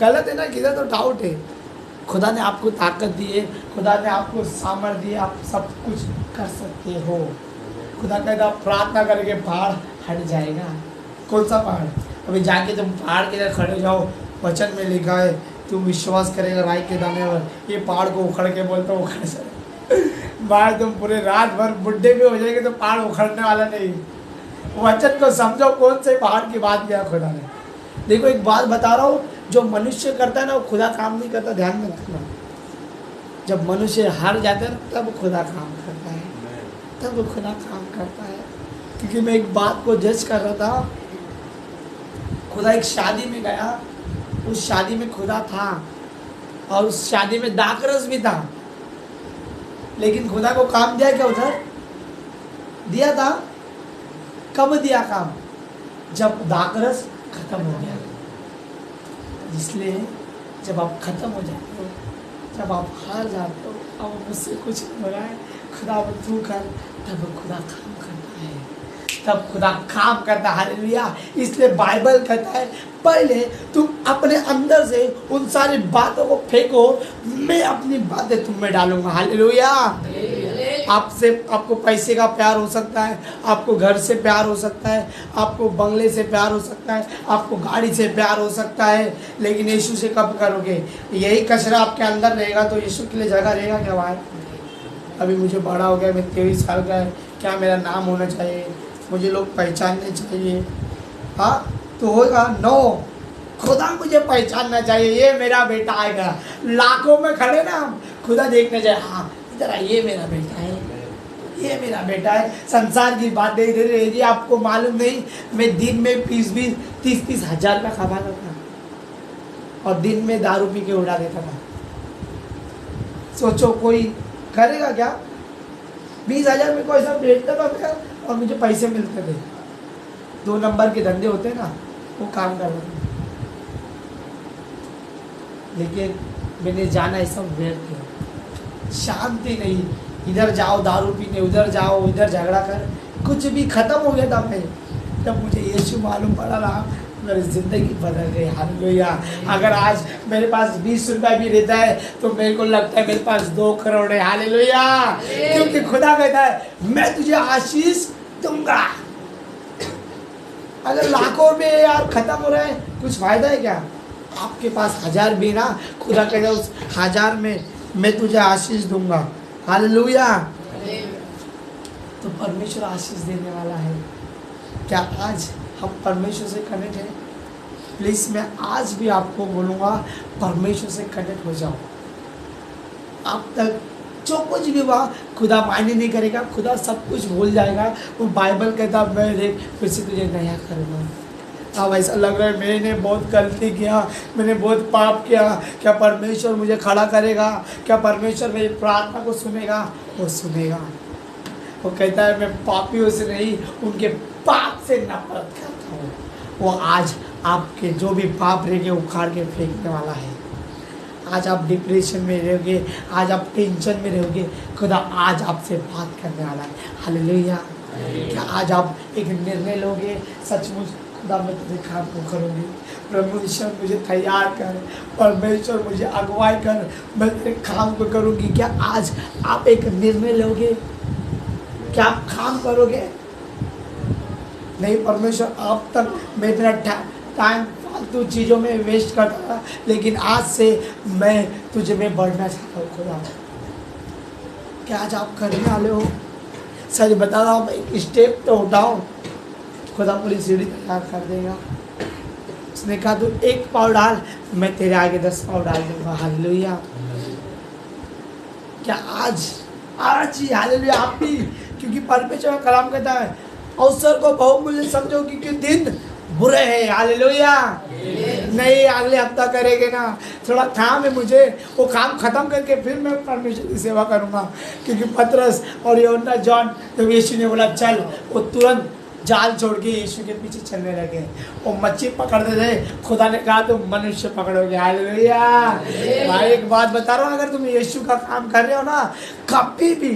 गलत है ना, किधर तो डाउट है। खुदा ने आपको ताकत दी है, खुदा ने आपको सामर्थ दी है, आप सब कुछ कर सकते हो। खुदा कहता प्रार्थना करके पहाड़ हट जाएगा। कौन सा पहाड़? अभी जाके तुम पहाड़ के इधर खड़े जाओ, वचन में लिखा है तुम विश्वास करेगा राई के दाने पर, ये पहाड़ को उखड़ के बोलता हूँ उखड़ जाए। बाहर तुम पूरे रात भर बुढ़े भी हो जाएंगे तो पहाड़ उखड़ने वाला नहीं। वचन को समझो, कौन से पहाड़ की बात किया खुदा ने। देखो एक बात बता रहा हूँ, जो मनुष्य करता है ना वो खुदा काम नहीं करता। ध्यान में रखना, जब मनुष्य हार जाता है तब खुदा काम करता है, तब खुदा काम करता है। क्योंकि मैं एक बात को जज कर रहा था, खुदा एक शादी में गया, उस शादी में खुदा था और उस शादी में दाखरस भी था, लेकिन खुदा को काम दिया क्या? उधर दिया था। कब दिया काम? जब दाखरस खत्म हो गया। इसलिए जब आप खत्म हो जाते हो, जब आप हार जाते हो, अब मुझसे कुछ नहीं हो रहा है, खुदा तू कर, तब खुदा काम करता है, तब खुदा काम करता है। हालेलुया। इसलिए बाइबल कहता है पहले तुम अपने अंदर से उन सारी बातों को फेंको, मैं अपनी बातें तुम में डालूंगा। हालेलुया। आपको पैसे का प्यार हो सकता है, आपको घर से प्यार हो सकता है, आपको बंगले से प्यार हो सकता है, आपको गाड़ी से प्यार हो सकता है, लेकिन यीशु से कब करोगे? यही कचरा आपके अंदर रहेगा तो यीशु के लिए जगह रहेगा क्या बाहर? अभी मुझे बड़ा हो गया, मैं 23 साल का है, क्या मेरा नाम होना चाहिए, मुझे लोग पहचानने चाहिए? हाँ तो होगा। नो, खुदा मुझे पहचानना चाहिए, ये मेरा बेटा आएगा। लाखों में खड़े ना हम, खुदा देखने जाए, हाँ इधर ये मेरा बेटा है, ये मेरा बेटा है। संसार की बातें इधर रहेगी। आपको मालूम नहीं, मैं दिन में 20-30 हज़ार का कमाता था और दिन में दारू पी के उड़ा देता था। सोचो कोई करेगा क्या? 20,000 में कोई सब बेचता था और मुझे पैसे मिलते थे। 2 नंबर के धंधे होते हैं ना, वो काम कर रहा था, लेकिन मैंने जाना ये सब व्यर्थ किया। शांति नहीं, इधर जाओ दारू पीने, उधर जाओ, इधर झगड़ा कर, कुछ भी खत्म हो गया था मैं। जब मुझे यीशु मालूम पड़ा ना, मेरी ज़िंदगी बदल गई। हालेलुया। अगर आज मेरे पास 20 रुपया भी रहता है तो मेरे को लगता है मेरे पास 2 करोड़ है। हालेलुया। क्योंकि खुदा कहता है मैं तुझे आशीष दूंगा। अगर लाखों में यार खत्म हो रहा है, कुछ फायदा है क्या? आपके पास 1000 भी ना, खुदा कहता है उस 1000 में मैं तुझे आशीष दूंगा। हालेलुया। तो परमेश्वर आशीष देने वाला है। क्या आज हम परमेश्वर से कनेक्ट हैं? प्लीज़ मैं आज भी आपको बोलूँगा, परमेश्वर से कनेक्ट हो जाओ। अब तक जो कुछ भी हुआ खुदा मायने नहीं करेगा, खुदा सब कुछ भूल जाएगा। वो बाइबल कहता मैं देख फिर से तुझे नया करूँगा। अब ऐसा लग रहा है मैंने बहुत गलती किया, मैंने बहुत पाप किया, क्या परमेश्वर मुझे खड़ा करेगा? क्या परमेश्वर मेरी प्रार्थना को सुनेगा? वो सुनेगा। वो कहता है मैं पापियों से नहीं, उनके पाप से नफरत करता हूँ। वो आज आपके जो भी पाप रहेंगे उखाड़ के फेंकने वाला है। आज आप डिप्रेशन में रहोगे, आज आप टेंशन में रहोगे, खुदा आज आपसे बात करने वाला है। हालेलुया। क्या आज आप एक निर्णय लोगे, सचमुच खुदा मैं तुझे काम को करूँगी, परमेश्वर मुझे तैयार कर, परमेश्वर मुझे अगुवाई कर, मैं तेरे काम को करूँगी। क्या आज आप एक निर्णय लोगे? क्या आप काम करोगे? नहीं, परमेश्वर अब तक मैं इतना टाइम फालतू चीज़ों में वेस्ट करता था, लेकिन आज से मैं तुझे में बढ़ना चाहता हूँ खुदा। क्या आज आप करने वाले हो? सच बता रहा हूँ, एक स्टेप तो उठाओ, खुदा पूरी सीढ़ी तैयार कर देगा। उसने कहा तू 1 पाँव डाल, मैं तेरे आगे 10 पाँव डाल दूंगा। हालेलुया। क्या आज ही हालेलुया आप भी, क्योंकि परमेश्वर का कलाम कहता है अवसर को बहुमूल्य समझो क्योंकि दिन बुरे हैं। हालेलुया। नहीं, अगले हफ्ता करेंगे ना, थोड़ा काम है मुझे, वो काम खत्म करके फिर मैं परमेश्वर की सेवा करूँगा। क्योंकि पतरस और यूहन्ना जॉन जब यीशु ने बोला चल, वो तुरंत जाल छोड़ के यीशु के पीछे चलने लगे। वो मच्छी पकड़ते थे, खुदा ने कहा तुम मनुष्य पकड़ोगे। हालेलुया। भाई एक बात बता रहा हूँ, अगर तुम यीशु का काम कर रहे हो ना, कभी भी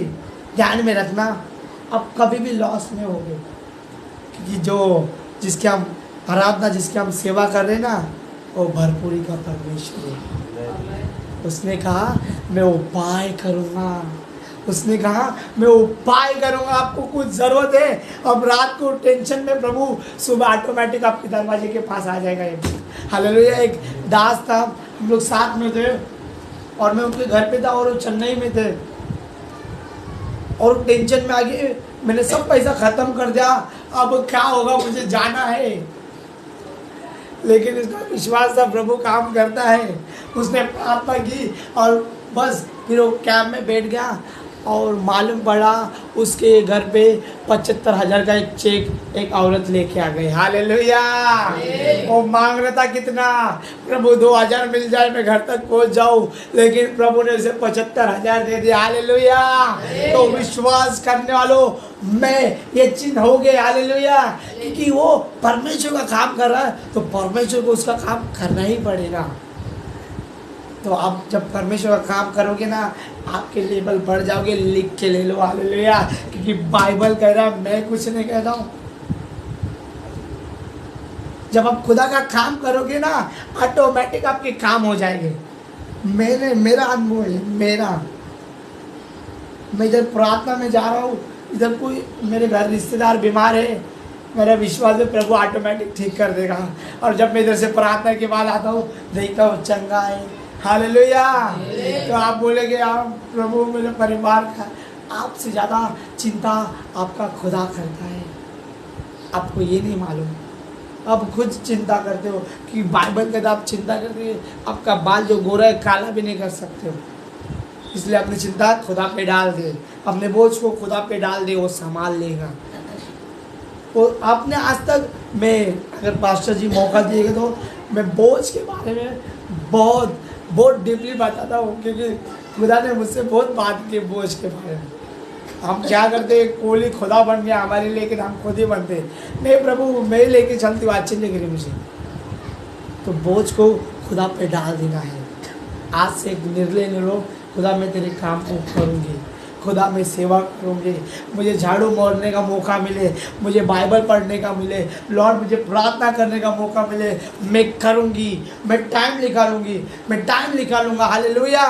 ध्यान में रखना, अब कभी भी लॉस में होगे। क्योंकि जो जिसके हम आराधना, जिसकी हम सेवा कर रहे हैं ना, वो भरपूरी का परमेश्वर है। उसने कहा मैं उपाय करूँगा, उसने कहा मैं उपाय करूँगा। आपको कुछ ज़रूरत है, अब रात को टेंशन में, प्रभु सुबह ऑटोमेटिक आपके दरवाजे के पास आ जाएगा। हालेलुया। एक दास था, हम लोग साथ में थे और मैं उनके घर पे था और वो चेन्नई में थे और टेंशन में आ गए, मैंने सब पैसा ख़त्म कर दिया, अब क्या होगा, मुझे जाना है। लेकिन इसका विश्वास था प्रभु काम करता है। उसने प्रार्थना की और बस फिर वो कैब में बैठ गया और मालूम पड़ा उसके घर पे 75,000 का एक चेक एक औरत लेके आ गई। हालेलुया। वो मांग रहा था कितना, प्रभु 2,000 मिल जाए मैं घर तक पहुंच जाऊं, लेकिन प्रभु ने उसे 75,000 दे दिया। हालेलुया। तो विश्वास करने वालों में ये चिन्ह हो गए। हालेलुया। क्योंकि वो परमेश्वर का काम कर रहा है तो परमेश्वर को उसका काम करना ही पड़ेगा। तो आप जब परमेश्वर का काम करोगे ना, आपके लेवल बढ़ जाओगे। लिख के ले लो। हालेलुया। क्योंकि बाइबल कह रहा है, मैं कुछ नहीं कहता हूँ। जब आप खुदा का काम करोगे ना, ऑटोमेटिक आपके काम हो जाएंगे। मेरा अनुभव है, मैं इधर प्रार्थना में जा रहा हूँ, इधर कोई मेरे घर रिश्तेदार बीमार है, मेरा विश्वास है प्रभु ऑटोमेटिक ठीक कर देगा। और जब मैं इधर से प्रार्थना के बाद आता हूँ, देखता हूँ चंगा है। हालेलुया। तो आप बोलेंगे आप प्रभु मेरे परिवार का, आपसे ज़्यादा चिंता आपका खुदा करता है। आपको ये नहीं मालूम, आप खुद चिंता करते हो कि बाइबल कहता आप चिंता करते हो, आपका बाल जो गोरा है काला भी नहीं कर सकते हो। इसलिए अपनी चिंता खुदा पे डाल दे, अपने बोझ को खुदा पे डाल दे, वो संभाल लेगा। वो आपने आज तक, मैं अगर पास्टर जी मौका दिएगा तो मैं बोझ के बारे में बहुत डीपली बताता हूँ, क्योंकि खुदा ने मुझसे बहुत बात की बोझ के बारे में। हम क्या करते, कोई खुदा बन गया हमारे, लेकिन हम खुद ही बनते नहीं। प्रभु मैं लेके चलती हूँ, अच्छी नहीं करी मुझे, तो बोझ को खुदा पे डाल देना है। आज से एक निर्णय ले लो, खुदा मैं तेरे काम को करूँगी, खुदा मैं सेवा करूँगी, मुझे झाड़ू मारने का मौका मिले, मुझे बाइबल पढ़ने का मिले, लॉर्ड मुझे प्रार्थना करने का मौका मिले, मैं करूँगी, मैं टाइम निकालूंगी, मैं टाइम निकालूंगा। हालेलुया।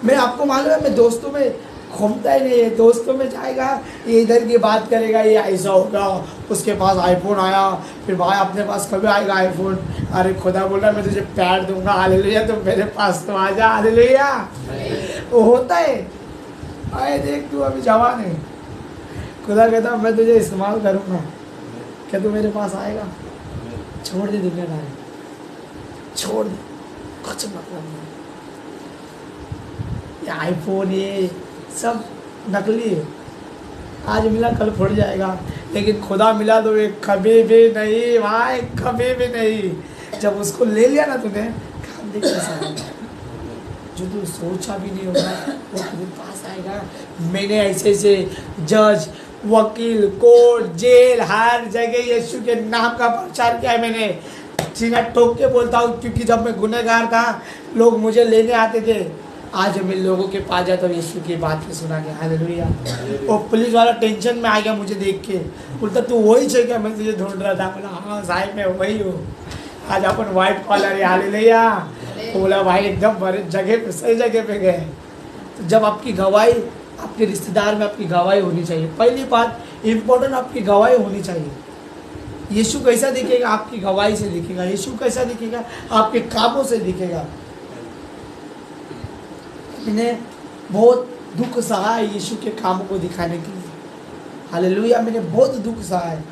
मैं आपको मालूम है, मैं दोस्तों में घूमता ही नहीं है, दोस्तों में जाएगा, ये इधर की बात करेगा, ये ऐसा होगा, उसके पास आईफोन आया, फिर भाई अपने पास कभी आएगा आईफोन, अरे खुदा बोल रहा मैं तुझे प्यार दूंगा, हालेलुया, तो मेरे पास तो आ जा, हालेलुया। वो होता है, आए देख तू अभी जवान है, खुदा कहता मैं तुझे इस्तेमाल करूँगा, क्या तू मेरे पास आएगा? छोड़ दे दुनियादारी, छोड़ दे, कुछ मतलब नहीं। ये आईफोन ये सब नकली है, आज मिला कल फुट जाएगा, लेकिन खुदा मिला तो ये कभी भी नहीं भाई, कभी भी नहीं। जब उसको ले लिया ना तूने, काम देख कैसा आएगा, जो तू सोचा भी नहीं होगा वो तेरे पास आएगा। मैंने ऐसे ऐसे जज, वकील, कोर्ट, जेल, हर जगह यीशु के नाम का प्रचार किया है मैंने। सीना ठोक के बोलता हूँ, क्योंकि जब मैं गुनहगार था लोग मुझे लेने आते थे, आज मैं लोगों के पास जाता हूँ यीशु की बातें सुना के, हालेलुया। और पुलिस वाला टेंशन में आ गया मुझे देख के, बोलता तू वही है क्या, मैं तुझे ढूंढ रहा था। बोला हाँ साहब मैं वही हूँ, आज अपन वाइट कॉलर है, हालेलुया। तो बोला भाई एकदम बड़े जगह पे, सही जगह पे गए। तो जब आपकी गवाही, आपके रिश्तेदार में आपकी गवाही होनी चाहिए, पहली बात इम्पोर्टेंट, आपकी गवाही होनी चाहिए। यीशु कैसा दिखेगा? आपकी गवाही से दिखेगा। यीशु कैसा दिखेगा? आपके कामों से दिखेगा। मैंने बहुत दुख सहा है यीशु के कामों को दिखाने के लिए, हालेलुया। मैंने बहुत दुख सहा है,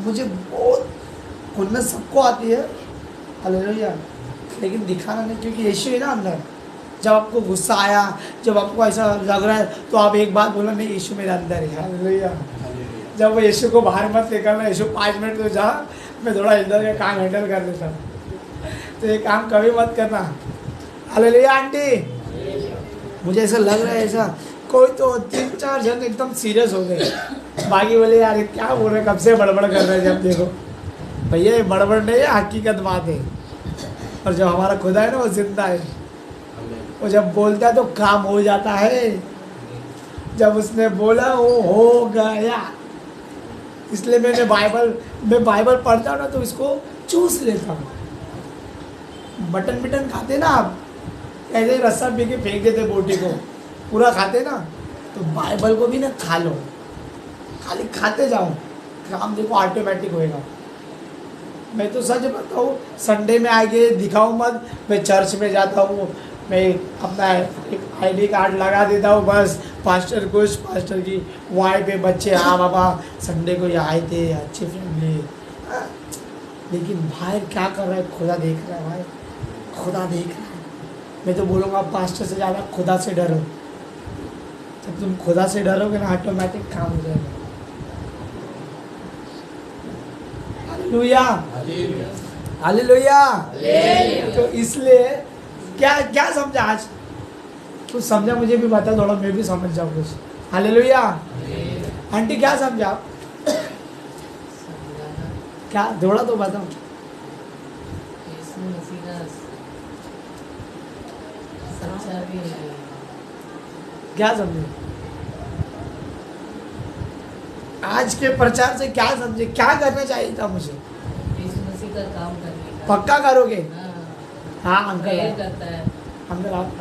मुझे बहुत खुन्नस सबको आती है, हालेलुया, लेकिन दिखाना नहीं, क्योंकि यीशु है ना अंदर। जब आपको गुस्सा आया, जब आपको ऐसा लग रहा है, तो आप एक बात बोलो, नहीं यीशु मेरे अंदर है, हालेलुया। जब वो यीशु को बाहर मत निकलना, यीशु 5 मिनट तो जा, मैं थोड़ा इधर का काम हैंडल कर लेता हूँ, तो ये काम कभी मत करना, हालेलुया। आंटी मुझे ऐसा लग रहा है, ऐसा कोई तो 3-4 जन एकदम सीरियस हो गए, बाकी बोले यार क्या बोल रहे, कब से बड़बड़ कर रहे हैं। जब देखो भैया ये बड़बड़ नहीं है, हकीकत बात है। और जब हमारा खुदा है ना वो जिंदा है, वो जब बोलता है तो काम हो जाता है। जब उसने बोला वो हो गया। इसलिए मैं बाइबल पढ़ता हूँ ना तो इसको चूस लेता हूँ। मटन बिटन खाते ना आप, ऐसे रस्सा पी के फेंक देते बोटी को, पूरा खाते ना, तो बाइबल को भी ना खा लो, खाली खाते जाओ, काम देखो ऑटोमेटिक होएगा। मैं तो सच बताऊँ, संडे में आगे दिखाऊँ मत, मैं चर्च में जाता हूँ, मैं अपना एक ID कार्ड लगा देता हूँ, बस पास्टर कुछ, पास्टर की वाइफ है, बच्चे, हाँ बाबा संडे को ये आए थे, अच्छी फैमिली, लेकिन बाहर क्या कर रहा है खुदा देख रहा है भाई, खुदा देख रहा है। मैं तो बोलूँगा पास्टर से ज़्यादा खुदा से डरो। जब तुम खुदा से डरोगे ना, ऑटोमेटिक काम हो जाएगा। Hallelujah, hallelujah. तो इसलिए क्या क्या समझा आज? कुछ समझा मुझे भी बता, थोड़ा मैं भी समझ जाऊँ कुछ। हालेलुया। आंटी क्या समझा आप? क्या थोड़ा तो बताओ। क्या समझे आज के प्रचार से? क्या समझे? क्या करना चाहिए था मुझे? यीशु मसीह का काम करने का। पक्का करोगे? हाँ, हाँ अंकल, प्रेयर करता है। अंकल आप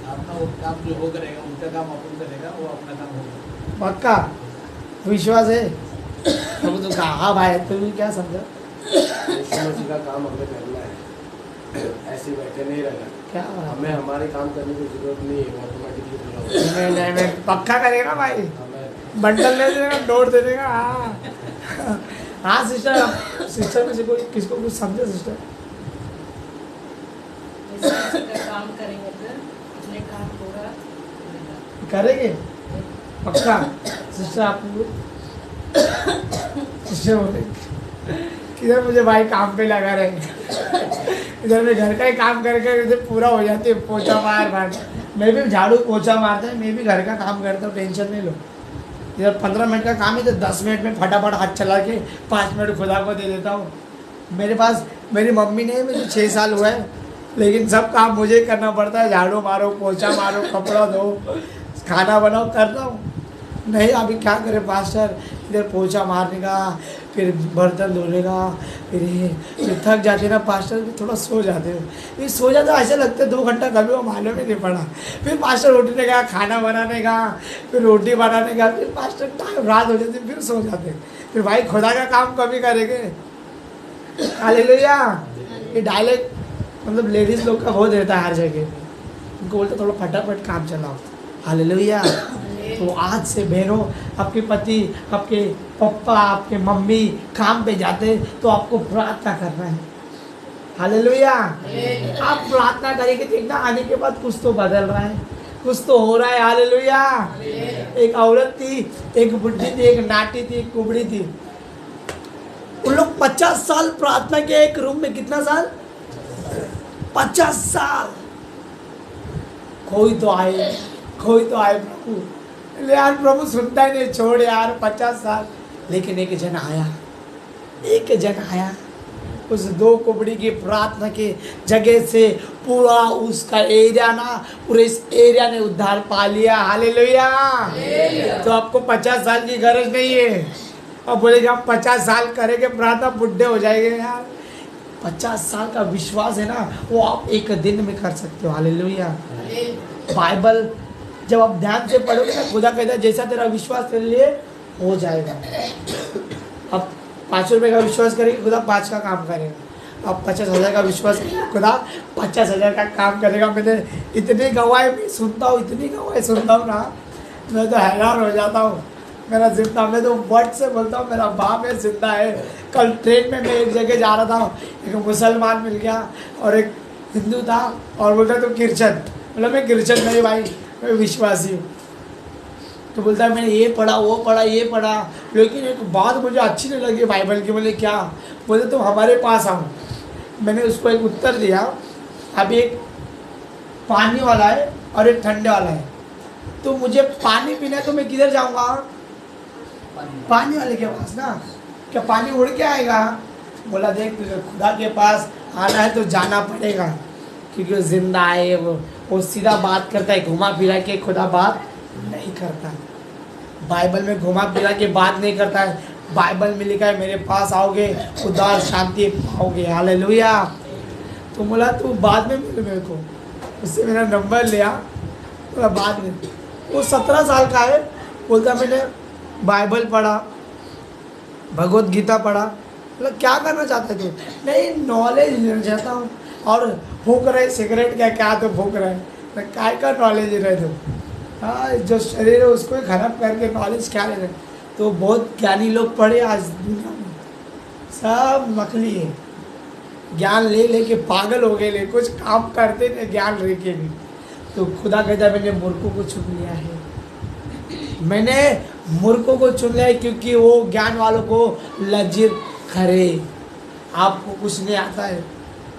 आपका वो काम जो वो करेगा, उनका काम अपन करेगा, वो अपना काम होगा। पक्का विश्वास है? तो तो कहा हाँ भाई, तुम क्या समझा? यीशु मसीह का काम हमें करना है, ऐसे बैठे नहीं रहना। क्या हमें हमारे काम करने की जरूरत नहीं है, वो ऑटोमेटिकली पूरा हो जाएगा। नहीं पक्का करेगा भाई, हमें बंडल ले देगा, नोट दे देगा। हाँ हाँ सिस्टर, सिस्टर में से कोई किसको कुछ समझे? सिस्टर यीशु मसीह का काम करेंगे तो अपने काम पूरा होगा। करेंगे पक्का? सिस्टर आप सिस्टर बोले किधर मुझे भाई काम पे लगा रहे, इधर मैं घर का ही काम करके इधर पूरा हो जाती है, पोछा मार। मैं भी झाड़ू पोछा मारता है, मैं भी घर का काम करता हूँ, टेंशन नहीं लो। इधर 15 मिनट का काम है तो 10 मिनट में फटाफट हाथ चला के 5 मिनट खुदा को दे देता हूँ। मेरे पास मेरी मम्मी ने मुझे 6 साल हुआ है, लेकिन सब काम मुझे करना पड़ता है। झाड़ू मारो, पोछा मारो, कपड़ा धो, खाना बनाओ, कर रहा हूँ। नहीं अभी क्या करे पास्टर, इधर पोछा मारने का, फिर बर्तन धोने का, फिर थक जाते ना पास्टर, फिर थोड़ा सो जाते हो। फिर सो जाता ऐसा लगता है 2 घंटा कभी वो मालूम ही नहीं पड़ा। फिर पास्टर उठने का, खाना बनाने का, फिर रोटी बनाने का, फिर पास्टर टाइम रात हो जाती, फिर सो जाते। फिर भाई खुदा का काम कभी करेंगे। हालेलुया। ये डायलेक्ट मतलब लेडीज़ लोग का बहुत रहता है हर जगह पे, उनको बोलते थोड़ा फटाफट काम चलाओ। हालेलुया। तो आज से बहनों, आपके पति, आपके पापा, आपके मम्मी काम पे जाते तो आपको प्रार्थना करना है। हालेलुया। आप प्रार्थना करेंगे, देखना आने के बाद कुछ तो बदल रहा है, कुछ तो हो रहा है। हालेलुया। एक औरत थी, एक बुढ़ी थी, एक नाटी थी, एक कुबड़ी थी। उन लोग 50 साल प्रार्थना किया एक रूम में। कितना साल? 50 साल। कोई तो आए, कोई तो आए प्रभु। यार प्रभु सुनता ही नहीं, छोड़ यार 50 साल। लेकिन एक जन आया, एक जन आया। उस 2 कुबड़ी की प्रार्थना के जगह से पूरा उसका एरिया ना, पूरे इस एरिया ने उद्धार पा लिया। हालेलुया। तो आपको 50 साल की गरज नहीं है। अब बोलेगे हम 50 साल करेंगे प्रार्थना, बुढ़े हो जाएंगे यार। 50 साल का विश्वास है ना, वो आप एक दिन में कर सकते हो। हालेलुया। बाइबल जब आप ध्यान से पढ़ोगे ना, खुदा कहता है जैसा तेरा विश्वास तेरे लिए हो जाएगा। अब 5 रुपये का विश्वास करेंगे, खुदा 5 का काम करेगा। अब 50,000 का विश्वास करेंगे, खुदा 50,000 का काम करेगा। मैंने इतनी गवाही भी सुनता हूँ, इतनी गवाही सुनता हूँ ना, मैं तो हैरान हो जाता हूँ। मेरा जिंदा, मैं तो वर्ड से बोलता हूँ, मेरा बाप है, जिंदा है। कल ट्रेन में मैं एक जगह जा रहा था, एक मुसलमान मिल गया और एक हिंदू था, और बोलता तो क्रिश्चन। मतलब मैं क्रिश्चन नहीं भाई, मैं विश्वासी हूँ। तो बोलता है मैंने ये पढ़ा, वो पढ़ा, ये पढ़ा, लेकिन एक बात मुझे अच्छी नहीं लगी बाइबल की। बोले क्या? बोले तुम हमारे पास आओ। मैंने उसको एक उत्तर दिया, अभी एक पानी वाला है और एक ठंडे वाला है, तो मुझे पानी पीना है तो मैं किधर जाऊँगा? पानी वाले के पास ना। क्या पानी उड़ के आएगा? बोला देख तुझे खुदा के पास आना है तो जाना पड़ेगा, क्योंकि वो जिंदा है, वो सीधा बात करता है, घुमा फिरा के खुदा बात नहीं करता। बाइबल में घुमा फिरा के बात नहीं करता है। बाइबल में लिखा है मेरे पास आओगे उद्धार शांति पाओगे। हालेलुया। तो बोला तू बाद में मिल मेरे को। उससे मेरा नंबर लिया, बोला बाद में। वो 17 साल का है। बोलता मैंने बाइबल पढ़ा, भगवत गीता पढ़ा। मतलब क्या करना चाहता है तू? नहीं नॉलेज लेना चाहता हूँ। और फूक रहे सिगरेट क्या क्या तो फूक रहे हैं, काय का नॉलेज रहे थे। हाँ, जो शरीर है उसको ही खराब करके नॉलेज क्या ले रहे। तो बहुत ज्ञानी लोग पढ़े आज दुनिया में, सब नकली है। ज्ञान ले लेके पागल हो गए, ले कुछ काम करते थे ज्ञान रह के भी। तो खुदा कहता है मैंने मूर्खों को चुन लिया है, मैंने मूर्खों को चुन लिया है, क्योंकि वो ज्ञान वालों को लज्जित करे। आपको कुछ नहीं आता है,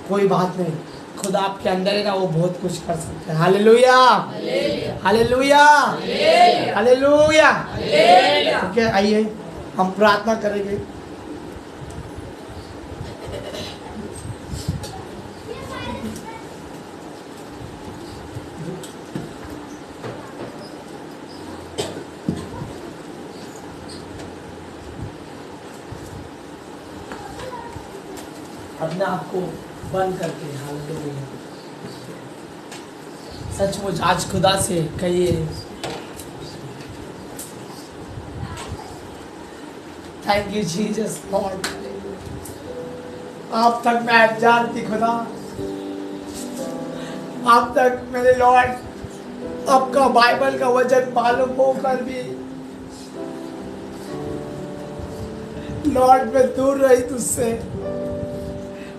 कोई बात नहीं, खुदा आपके अंदर है ना, वो बहुत कुछ कर सकता है। Hallelujah, hallelujah, hallelujah. ओके, आइए हम प्रार्थना करेंगे। अपने आप को बंद करके। हालेलुया। सचमुच आज खुदा से कहिए थैंक यू जीसस लॉर्ड। आप तक मैं अनजान थी खुदा, आप तक मेरे लॉर्ड आपका बाइबल का वचन मालूम होकर भी लॉर्ड मैं दूर रही तुझसे।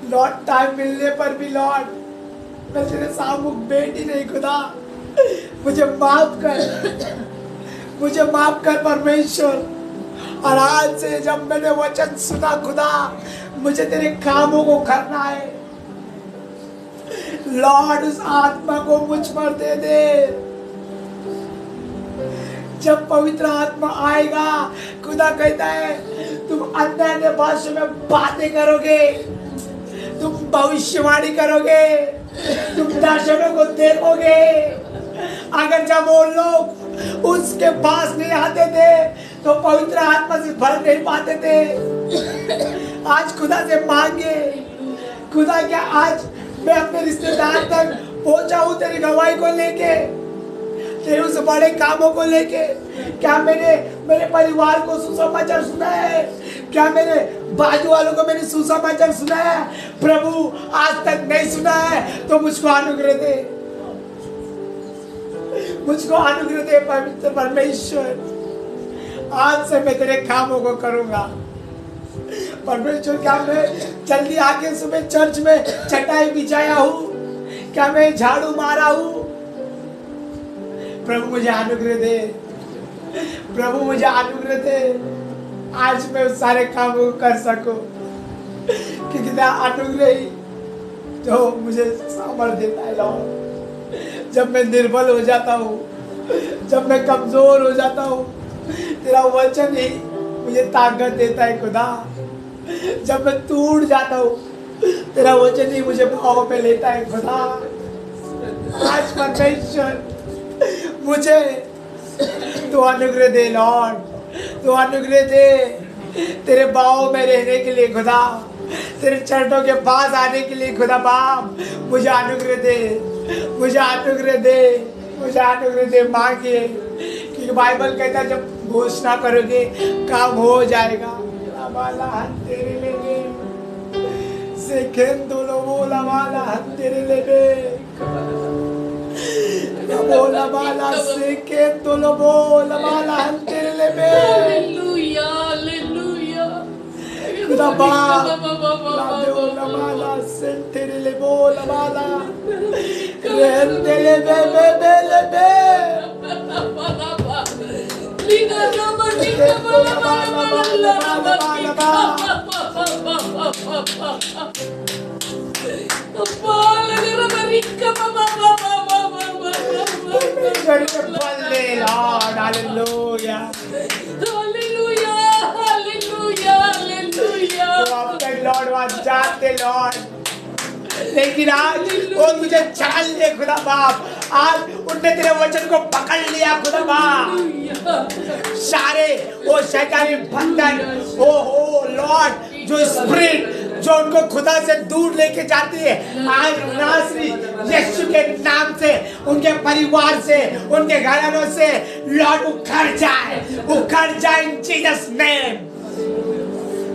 लॉर्ड टाइम मिलने पर भी लॉर्ड मैं तेरे सामुख बैठी नहीं। खुदा मुझे माफ कर, मुझे माफ कर परमेश्वर। और आज से जब मैंने वचन सुना खुदा, मुझे तेरे कामों को करना है। लॉर्ड उस आत्मा को मुझ पर दे दे। जब पवित्र आत्मा आएगा, खुदा कहता है तुम अन्य भाषा में बातें करोगे, तुम भविष्यवाणी करोगे, तुम दर्शनों को देखोगे। अगर जब वो लोग उसके पास नहीं आते थे तो पवित्र आत्मा से भर नहीं पाते थे। आज खुदा से मांगे, खुदा क्या आज मैं अपने रिश्तेदार तक पहुंचा हूं तेरी गवाही को लेके, तेरे उस बड़े कामों को लेके? क्या मेरे परिवार को सुसमाचार सुना है? क्या मेरे बाजू वालों को मैंने सुसमाचार सुना है? प्रभु आज तक नहीं सुना है तो मुझको अनुग्रह दे, मुझको अनुग्रह दे पवित्र परमेश्वर। आज से मैं तेरे कामों को करूंगा परमेश्वर। क्या मैं जल्दी आके सुबह चर्च में चटाई बिछाया हूँ? क्या मैं झाड़ू मारा हूँ? प्रभु मुझे अनुग्रह दे, प्रभु मुझे अनुग्रह दे। आज मैं उस सारे कामों को कर सकूं, क्योंकि तेरा अनुग्रह ही जो मुझे सामर्थ्य देता है लॉर्ड। जब मैं निर्बल हो जाता हूँ, जब मैं कमजोर हो जाता हूँ, तेरा वचन ही मुझे ताकत देता है खुदा। जब मैं टूट जाता हूँ, तेरा वचन ही मुझे पाँव पे लेता है खुदा। आज परमेश्वर मुझे तो अनुग्रह दे लॉर्ड, तो अनुग्रह दे तेरे बाहों में रहने के लिए खुदा, तेरे चरणों के पास आने के लिए खुदा बाप। मुझे अनुग्रह दे, मुझे अनुग्रह दे, मुझे अनुग्रह दे। मांगिए, क्योंकि बाइबल कहता है जब घोषणा करोगे काम हो जाएगा। तेरे लेबे सेखेन दोलो बोला वाला तेरे लेबे बोला वाला सेखेन दोलो बोला वाला तेरे लेबे। हालेलुया हालेलुया खुदा बाप लादे बोला वाला से तेरे ले बोला वाला रहते ले बे लेबे लीगा नंबर लीगा लेकिन आज वो तुझे छान ले खुदा बाप। आज उनने तेरे वचन को पकड़ लिया खुदा बाप। सारे वो शैतानी बंधन, ओ हो लॉर्ड, जो स्पिरिट जो उनको खुदा से दूर लेके जाती है, आज नासरी यीशु के नाम से उनके परिवार से, उनके घरानों से लॉर्ड उखड़ जाए इन जीसस नेम।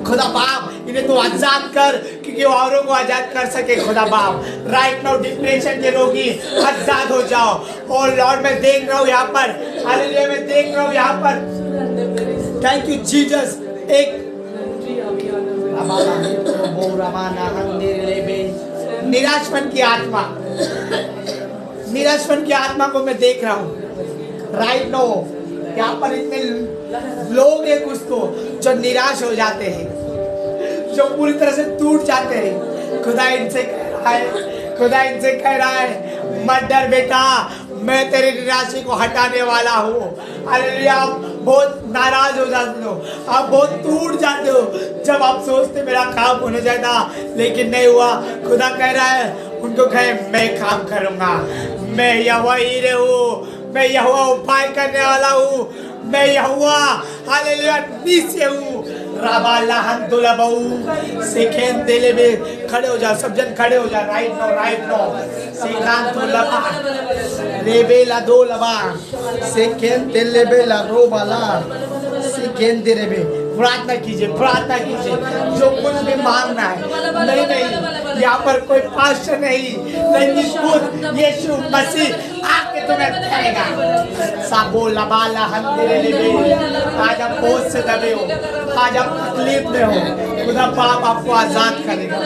खुदा बाप इन्हें तो आजाद कर, क्योंकि वो औरों को आजाद कर सके खुदा बाप। राइट नाउ डिप्रेशन के रोगी आजाद हो जाओ। और लॉर्ड मैं देख रहा हूँ यहाँ पर, हालेलुया मैं देख रहा हूँ यहाँ पर। Thank you Jesus. एक निराशपन की आत्मा, निराशपन की आत्मा को मैं देख रहा हूँ राइट नाउ। यहाँ पर इतने लोग हैं कुछ तो जो निराश हो जाते हैं, जो पूरी तरह से टूट जाते हैं। खुदा इनसे कह रहा है, खुदा इनसे कह रहा है मत डर बेटा, मैं तेरी निराशा को हटाने वाला हूँ। हालेलुया। आप बहुत नाराज हो जाते हो, आप बहुत टूट जाते हो जब आप सोचते मेरा काम होने जाएगा, लेकिन नहीं हुआ। खुदा कह रहा है उनको कहे मैं काम करूँगा, मैं यहोवा हीरे हूँ, मैं यहोवा उपाय करने वाला हूँ, मैं यहोवा हालेलुया नीचे हूँ। राबा लाहन दुलबऊ सेखेन देले में खड़े हो जा, सब जन खड़े हो जा राइट नो सेखान दुलबा रेबेला दो लबा सेखेन देले बेला रोबाला सेखेन देले में। प्रार्थना कीजिए, प्रार्थना कीजिए, जो कुछ भी मांगना है। नहीं यहाँ पर कोई पास्टर नहीं, लेकिन खुद यीशु मसीह आके तुम्हें देगा। साबो लबाला हंदेरे लेबे। आज आप बहुत से दबे हो, आज आप तकलीफ में हो, खुदा बाप आपको आजाद करेगा।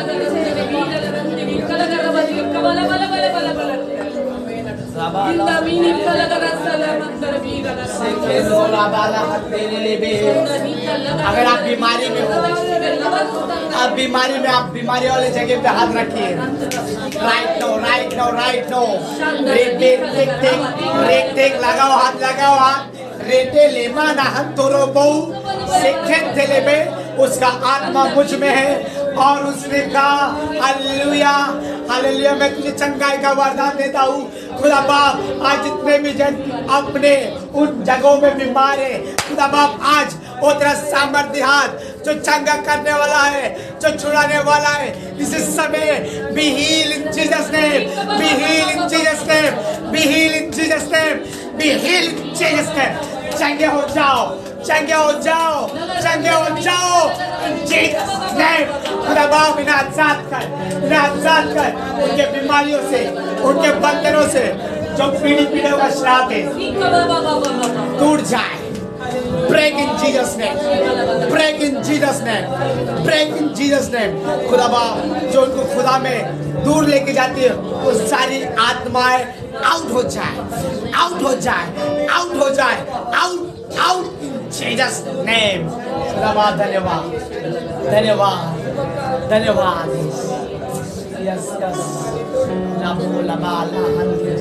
अगर आप बीमारी में हो, आप बीमारी में, आप बीमारी वाले जगह पे हाथ रखिए। राइट नो रेट लगाओ, हाथ लगाओ, हाथ रेटे लेमा ना हम तोरो बहु सेखेन थे लेबे। उसका आत्मा मुझ में है, और उसने कहा हालेलुया हालेलुया, मैं तुझे चंगाई का वरदान देता हूँ। खुदा बाप आज जितने भी जन अपने उन जगहों में बीमार है, खुदा बाप आज वो तेरा सामर्थ्य हाथ जो चंगा करने वाला है, जो छुड़ाने वाला है, इस समय be heal in Jesus name, be heal in Jesus name, be heal in Jesus name, be heal in Jesus name. चंगे हो जाओ, चंगे हो जाओ, चंगे हो जाओ इन जीसस नेम। खुदा बाप इन्हें आजाद कर, इन्हें आजाद कर उनके बीमारियों से, उनके बंधनों से, जो पीढ़ियों का श्राप है टूट जाए। Break in Jesus' name, break in Jesus' name, break in Jesus' name। खुदा बाप जो उनको खुदा में दूर लेके जाती है, वो सारी आत्माएं आउट हो जाए, आउट हो जाए, आउट हो जाए, out out in Jesus name. खुदा बाप धन्यवाद, धन्यवाद, धन्यवाद। यस यस नमो लबाला हल्ले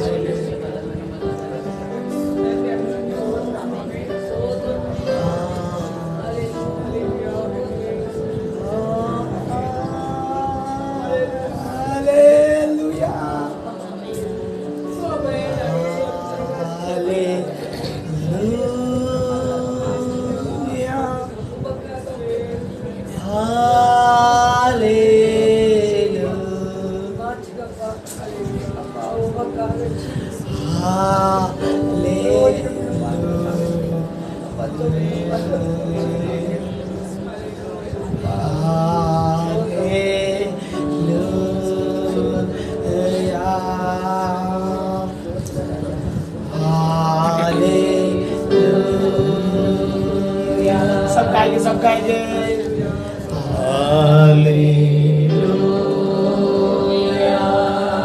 सब गाइए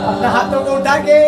अपने हाथों को उठा के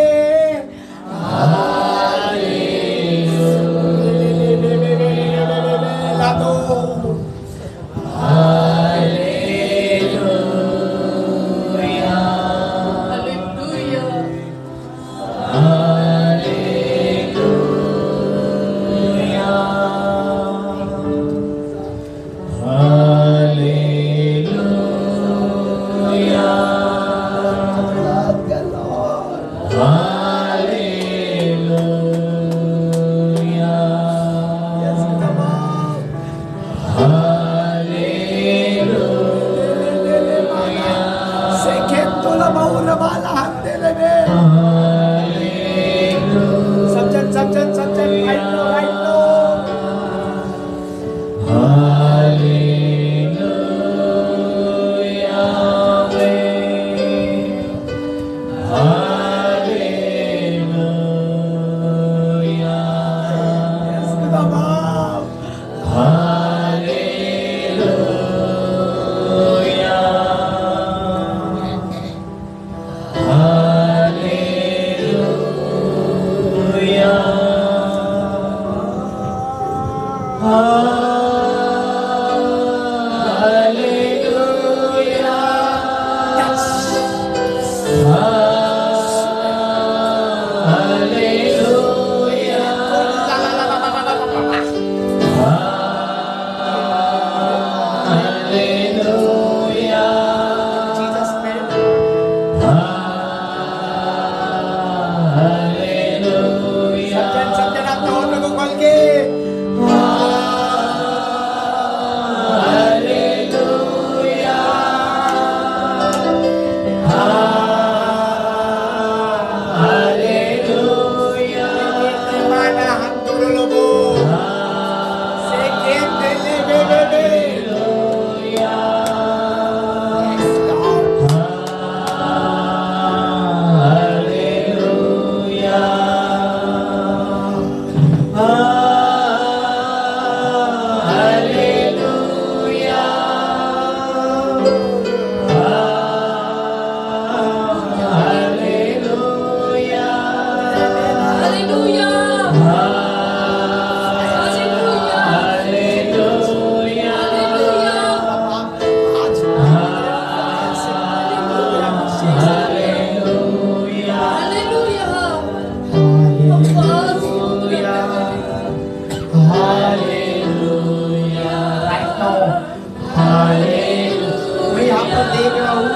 देख रहा हूँ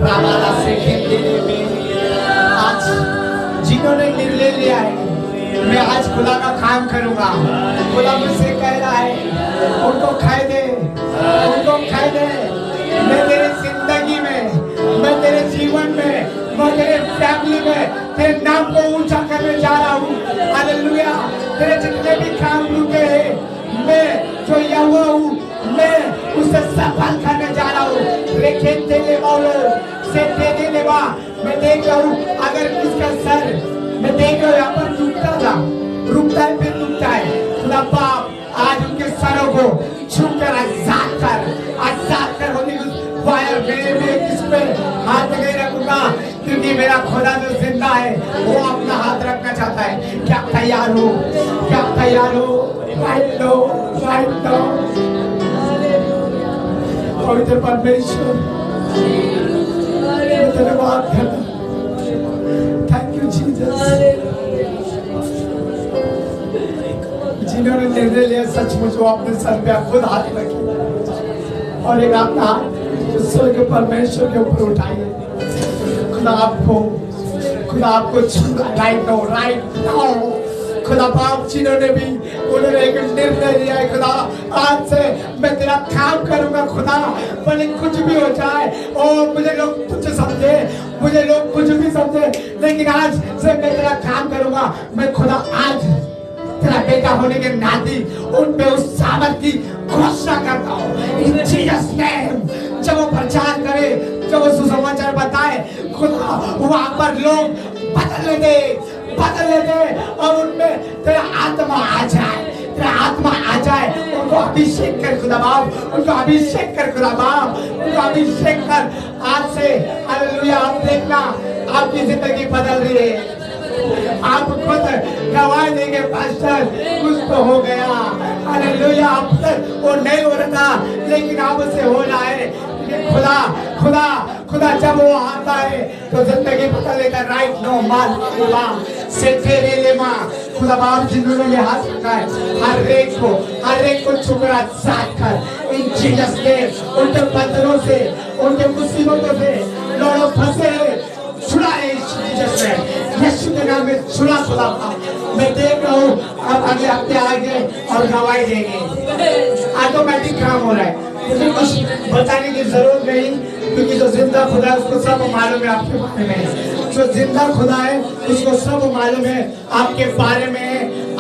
रामाला से खेलने में आज जिन्होंने निर्णय लिया है मैं आज खुदा का काम करूंगा, खुदा मुझसे कह रहा है उनको खाए दे, उनको खाए दे। मैं तेरे जिंदगी में, मैं तेरे जीवन में, मैं तेरे फैमिली में तेरे नाम को ऊंचा करने जा रहा हूँ। हालेलुया। तेरे जितने भी काम रुके हैं मैं जो यहोवा हूँ मैं उसे सफल करने जा रहा हूँ। लेकिन तेरे मौलो से तेरे देवा मैं देख रहा हूँ अगर किसका सर मैं देख रहा हूँ यहाँ पर रुकता है फिर रुकता है। खुदा बाप आज उनके सरों को छूकर आजाद कर होली फायर मेरे किस पे हाथ नहीं रखूंगा क्योंकि मेरा खुदा जो जिंदा है वो अपना हाथ रखना चाहता है। क्या तैयार हो, क्या तैयार हो? राइट लो पवित्र परमेश्वर धन्यवाद करना। Thank you Jesus. जिन्होंने निर्णय लिया सचमुच वो अपने सर पे खुद हाथ रखिए और एक अपना हाथ स्वर्ग परमेश्वर के ऊपर उठाइए। खुदा आपको राइट नाउ खुदा बाप जिन्होंने भी उन्होंने एक निर्णय लिया है खुदा आज से मैं तेरा काम करूंगा खुदा भले कुछ भी हो जाए। ओ मुझे लोग कुछ समझे, मुझे लोग कुछ भी समझे, लेकिन आज से मैं तेरा काम करूंगा। मैं खुदा आज तेरा बेटा होने के नाते उन पे उस सामर्थ की घोषणा करता हूँ इन जीसस नेम। जब वो प्रचार करे, जब वो सुसमाचार बताए खुदा वहां पर लोग बदल लेते और उनमें तेरा आत्मा आ जाए, तेरा आत्मा आ जाए। उनको अभिषेक कर खुदा बाप, उनको अभिषेक कर खुदा बाप, उनको अभिषेक कर आज से। हालेलुया। आप देखना आपकी जिंदगी बदल रही है। आप खुद गवाह देंगे पास्टर कुछ तो हो गया। हालेलुया। अब तक वो नहीं हो रहा था लेकिन अब से हो रहा है। खुदा जब वो आता है तो जिंदगी बदल लेगा। राइट नो मान से तेरे ले मां खुदा बाप जिन्होंने ये हाथ रखा है हर एक को छुकरा साथ कर इन जीसस नेम। उनके बंधनों से, उनके मुसीबतों से लोग फंसे छुड़ाए जीसस ने, यीशु के नाम में छुड़ा खुदा। मैं देख रहा हूँ अब अगले हफ्ते आगे और गवाही देंगे। ऑटोमेटिक काम हो रहा है, मुझे कुछ बताने की जरूरत नहीं क्योंकि जो जिंदा खुदा है उसको सब मालूम है आपके बारे में। जो जिंदा खुदा है उसको सब मालूम है आपके बारे में।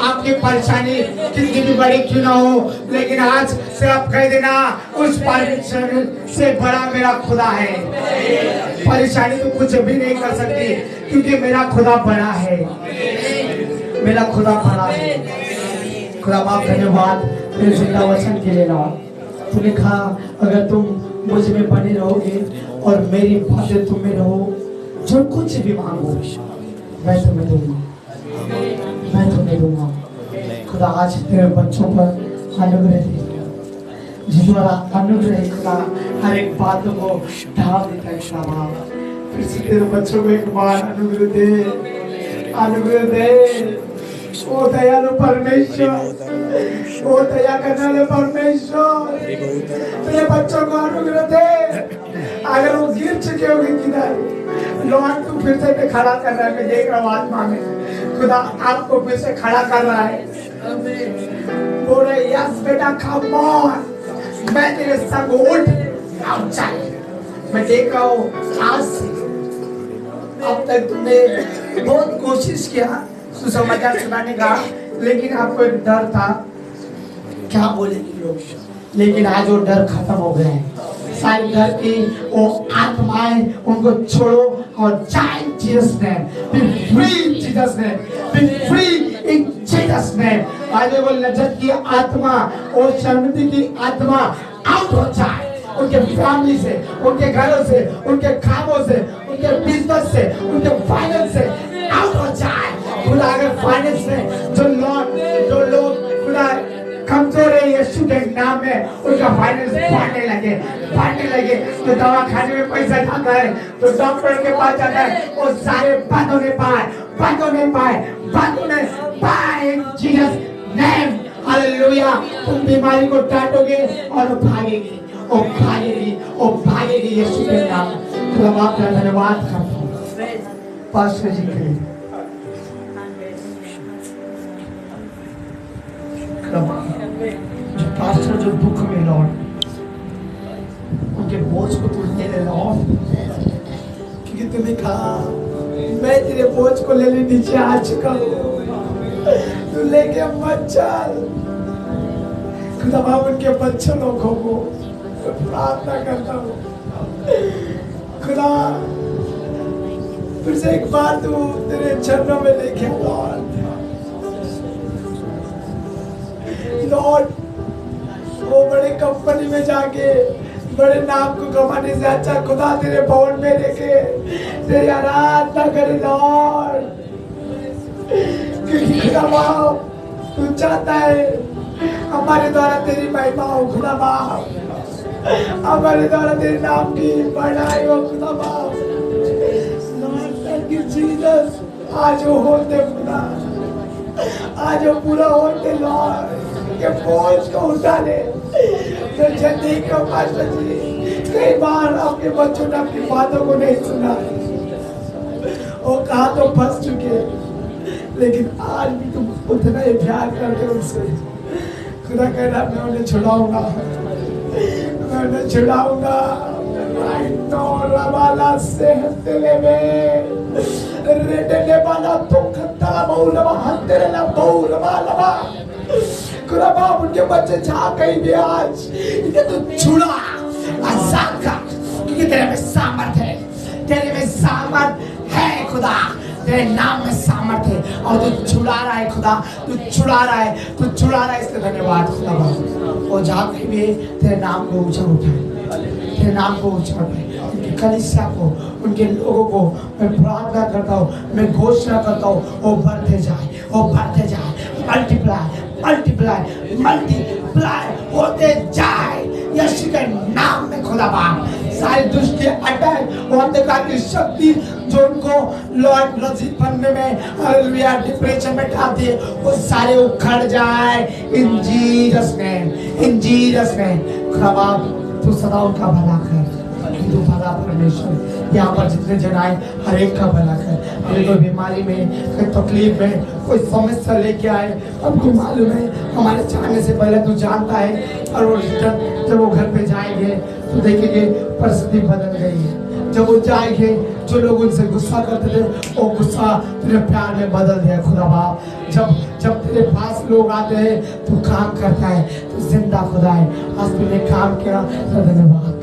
आपकी परेशानी कितनी भी बड़ी क्यों ना हो, लेकिन आज से आप कह देना उस परेशानी से बड़ा मेरा खुदा है। परेशानी तो कुछ भी नहीं कर सकती क्योंकि मेरा खुदा बड़ा है, मेरा खुदा बड़ा है। खुदा बाप धन्यवाद मेरे जिंदा वचन के लिए ना। तूने कहा अगर तुम मुझ में बने रहोगे और मेरी बातें तुम में रहो, जो कुछ भी मांगो मैं तुम्हें दूंगा, मैं तुम्हें दूंगा। खुदा आज तेरे बच्चों पर अनुग्रह दे, जिसद्वारा अनुग्रह खुदा हर एक बात को ढाल देता है। खुदा फिर से तेरे बच्चों को एक बार अनुग्रह दे। ओ दयालु परमेश्वर, ओ दया करने वाले परमेश्वर, तेरे बच्चों को अनुग्रह दे। अगर वो गिर चुके होंगे किधर लौट तू फिर से खड़ा कर रहा है। मैं देख रहा हूँ आत्मा में खुदा आपको फिर से खड़ा कर रहा है। बोल रहे यस बेटा कम ऑन, मैं तेरे संग उठ चल। मैं देख रहा हूँ आज से अब तक तुमने बहुत कोशिश किया सुसमाचार सुनाने का, लेकिन आपको एक डर था क्या बोलेंगे लोग, लेकिन आज वो डर खत्म हो गया है। सारी डर की वो आत्माएं उनको छोड़ो और जाए Jesus name. B free Jesus name, B free in Jesus name. आज वो लज्जत की आत्मा और शर्मिंदगी की आत्मा आउट हो जाए उनके फैमिली से, उनके घरों से, उनके कामों से, उनके बिजनेस से, उनके फाइनेंस से आउट हो जाए। खुदा अगर फाइनेंस में जो लोग खुदा कमजोर है यीशु के नाम में उनका फाइनेंस बढ़ने लगे तो दवा खाने में पैसा जाता है तो डॉक्टर के पास जाता है वो सारे बंद होने पाए जीसस नेम। हालेलुया। उन बीमारी को डांटोगे और वो भागेगी, वो भागेगी, वो भागेगी यीशु के नाम। खुदा बाप का धन्यवाद करता हूँ पास्टर जी के लिए। जो पास्टर जो दुख में लॉर्ड, उनके बोझ को तू ले ले लॉर्ड, क्योंकि तूने कहा मैं तेरे बोझ को लेने नीचे आ चुका हूँ, तू लेके मत चल। खुदा बाप उनके बच्चों लोगों को प्रार्थना करता हूँ खुदा, फिर से एक बार तू तेरे चरणों में लेके लॉर्ड, लॉर्ड वो बड़े कंपनी में जाके बड़े नाम को कमाने से अच्छा खुदा तेरे भवन में लेके तेरी आराधना करे लॉर्ड, क्योंकि खुदा बाप तू चाहता है हमारे द्वारा तेरी महिमा हो खुदा बाप, हमारे द्वारा तेरे नाम की बढ़ाई हो खुदा बाप। लॉर्ड थैंक यू जीसस, आज वो होते खुदा, आज वो पूरा होते लॉर्ड के बोझ को उठा ले। तो जल्दी क्यों पास्टर जी, कई बार आपके बच्चों ने आपकी बातों को नहीं सुना, वो कहा तो फंस चुके, लेकिन आज भी तुम उतना ही प्यार करते हो उनसे। खुदा कह रहा मैं उन्हें छुड़ाऊंगा, मैं उन्हें छुड़ाऊंगा। रवाला से हंसले में रेडे वाला तो खत्ता बहुलवा हंतेरे ना बहुलवा। खुदा बाप उनके बच्चे जहाँ कहीं भी आज इन्हें तो छुड़ा आजाद कर, क्योंकि तेरे में सामर्थ है, तेरे में सामर्थ है खुदा, तेरे नाम में सामर्थ है और तू छुड़ा रहा है खुदा, तू छुड़ा रहा है, तू छुड़ा रहा है, इसलिए धन्यवाद खुदा बाप। और जहाँ कहीं भी तेरे नाम को ऊंचा उठाए, तेरे नाम को ऊंचा उठाए, उनकी कलीसिया को, उनके लोगों को मैं प्रार्थना करता हूँ, मैं घोषणा करता हूँ वो बढ़ते जाए, वो बढ़ते जाए, मल्टीप्लाई मल्टीप्लाई मल्टीप्लाई होते जाए यीशु के नाम में खुदा बाप। सारे दुष्ट के अटैक और अंधकार की शक्ति जो उनको लॉर्ड लज्जित बनने में हालेलुया डिप्रेशन में डालती है, वो सारे उखड़ जाए इन जीसस नेम, इन जीसस नेम। खुदा बाप तू सदा उनका भला कर, तू भला परमेश्वर, यहाँ पर जितने जन आए हर एक का भला कर। अगर कोई बीमारी में, कोई तकलीफ में, कोई समस्या लेके आए, हमको मालूम है हमारे जाने से पहले तू जानता है, और वो रिटर्न जब वो घर पे जाएंगे तो देखेंगे परिस्थिति बदल गई है। जब वो जाएंगे जो लोग उनसे गुस्सा करते थे वो गुस्सा तेरे प्यार में बदल दिया खुदा बाप। जब तेरे पास लोग आते हैं तू काम करता है, तू जिंदा खुदा है। आज तूने काम किया तो धन्यवाद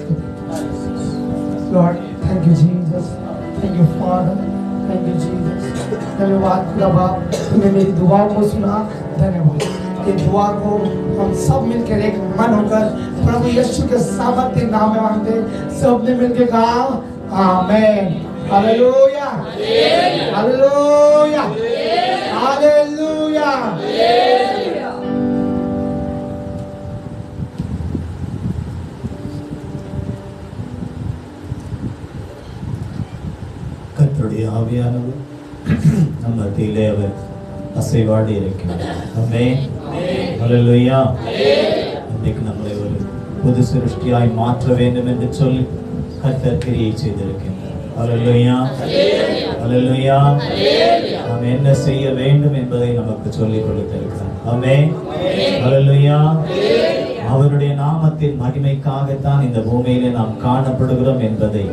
Lord, thank you Jesus, thank you father, thank you Jesus. धन्यवाद खुदा बाप, तूने मेरी दुआओं को सुना, धन्यवाद। ये दुआ को हम सब मिलकर एक मन होकर प्रभु यीशु के सामर्थ्य नाम में मांगते, सबने मिलकर कहा आमेन। Hallelujah hallelujah hallelujah. கர்த்தருடைய ஆவியானவர் நம்ம மத்தியிலே அவர் அசைவாடி இருக்கிறார். ஆமென். ஹல்லேலூயா. இன்றைக்கு நம்மளை ஒரு புது சிருஷ்டியாய் மாற்ற வேண்டும் என்று சொல்லி கர்த்தர் கிரியை செய்திருக்கிறார். ஹல்லேலூயா ஹல்லேலூயா. நாம் என்ன செய்ய வேண்டும் என்பதை நமக்கு சொல்லிக் கொடுத்திருக்கிறார். ஆமென். ஹல்லேலூயா. அவருடைய நாமத்தின் மகிமைக்காகத்தான் இந்த பூமியிலே நாம் காணப்படுகிறோம் என்பதை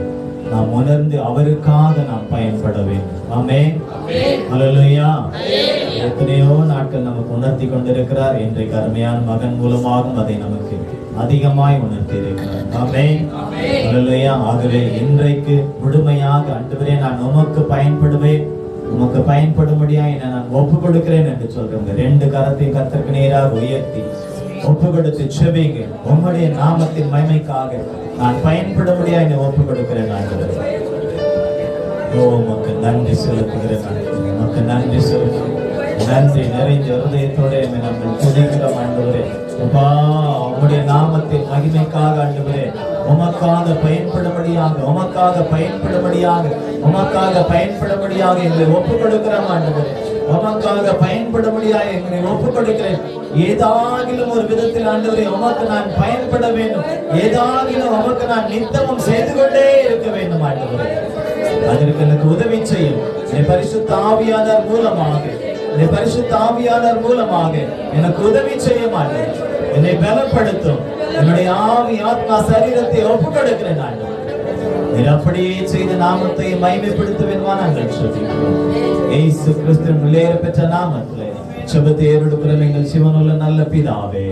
நாம் உணர்ந்து அவருக்காக நாம் பயன்பட வேண்டும். ஆமென். ஹல்லேலூயா. எத்தனையோ நாட்கள் நமக்கு உணர்த்தி கொண்டிருக்கிறார். இன்றைக்கு அருமையான மகன் மூலமாகவும் அதை நமக்கு அதிகமாய் உணர்த்தி இருக்கிறார். ஆமென். ஹல்லேலூயா. ஆகவே இன்றைக்கு முழுமையாக ஆண்டவரே நான் உமக்கு பயன்படுவேன், உமக்கு பயன்படும்படியா என்னை நான் ஒப்பு கொடுக்கிறேன் என்று சொல்றவங்க ரெண்டு கரத்தையும் கர்த்தருக்கு நேராக உயர்த்தி ஒப்பு கொடுத்து செபிங்க. உம்முடைய நாமத்தின் மகிமைக்காக நான் பயன்படும்படியா என்னை ஒப்பு கொடுக்கிறேன் ஆண்டவரே. ஓ உமக்கு நன்றி செலுத்துகிறேன், உமக்கு நன்றி செலுத்துகிறேன். நன்றி நிறைந்த இருதயத்தோட நாங்கள் துதிக்கிறோம் ஆண்டவரே. அப்பா உம்முடைய நாமத்தின் மகிமைக்காக ஆண்டவரே உமக்காக பயன்படும்படியாக உமக்காக பயன்படும்படியாக உமக்காக பயன்படும்படியாக எங்களை ஒப்பு கொடுக்கிறோம் ஆண்டவரே. உமக்காக பயன்படும்படியாக எங்களை ஒப்புக் கொடுக்கிறேன். ஏதாகிலும் ஒரு விதத்தில் ஆண்டவரே உமக்கு நான் பயன்பட வேண்டும். ஏதாகிலும் உமக்கு நான் நித்தமும் செய்து கொண்டே இருக்க வேண்டும் ஆண்டவரே. அதற்கு எனக்கு உதவி செய்யும். பரிசுத்த ஆவியானவர் மூலமாக எனக்கு உதவி செய்ய மாட்டேன். என்னை பலப்படுத்தும். என்னுடைய ஆவி ஆத்மா சரீரத்தை ஒப்புக் கொடுக்கிறேன் ஆண்டவரே. நீர் அப்படியே செய்த நாமத்தை மகிமைப்படுத்துவேன் நாங்கள் சொல்லிக்கிறோம். இயேசு கிறிஸ்துவின் விலையேற பெற்ற நாமத்திலே ஜெபத்தை ஏறெடுக்கிறோம் எங்கள் ஜீவனுள்ள நல்ல பிதாவே.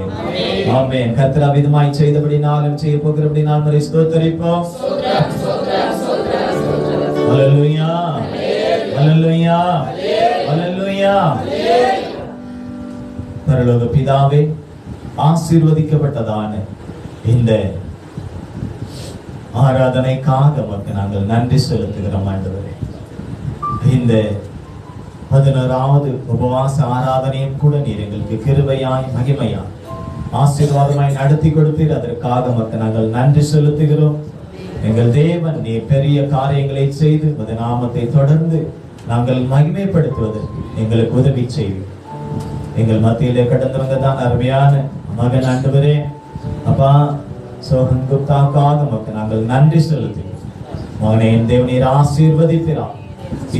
ஆமென். கர்த்தர் விதமாய் செய்தபடி நாளும் செய்ய போகிறபடி நான் உம்மை ஸ்தோத்திரிப்போம். ஹல்லேலூயா, ஹல்லேலூயா, ஹல்லேலூயா. பரலோக பிதாவே, ஆசீர்வதிக்கப்பட்டதான இந்த ஆராதனைக்காக உமக்கு நாங்கள் நன்றி செலுத்துகிறோம் ஆண்டவரே. இந்த 11வது உபவாச ஆராதனையும் கூட நீர் எங்களுக்கு கிருபையாய் மகிமையாய் ஆசீர்வாதமாய் நடத்தி கொடுத்தீர். அதற்காக உமக்கு நாங்கள் நன்றி செலுத்துகிறோம். எங்கள் தேவன் நீர் பெரிய காரியங்களை செய்து உமது நாமத்தை தொடர்ந்து நாங்கள் மகிமைப்படுத்துவது எங்களுக்கு உதவி செய்யும். எங்கள் மத்தியிலே கடந்து வந்ததான் அருமையான மகன் ஆண்டவரே. அப்பா சோகன் குப்தாக்காக உமக்கு நாங்கள் நன்றி செலுத்துகிறோம். மகனே என் தேவன் நீர் ஆசீர்வதிக்கிறார்.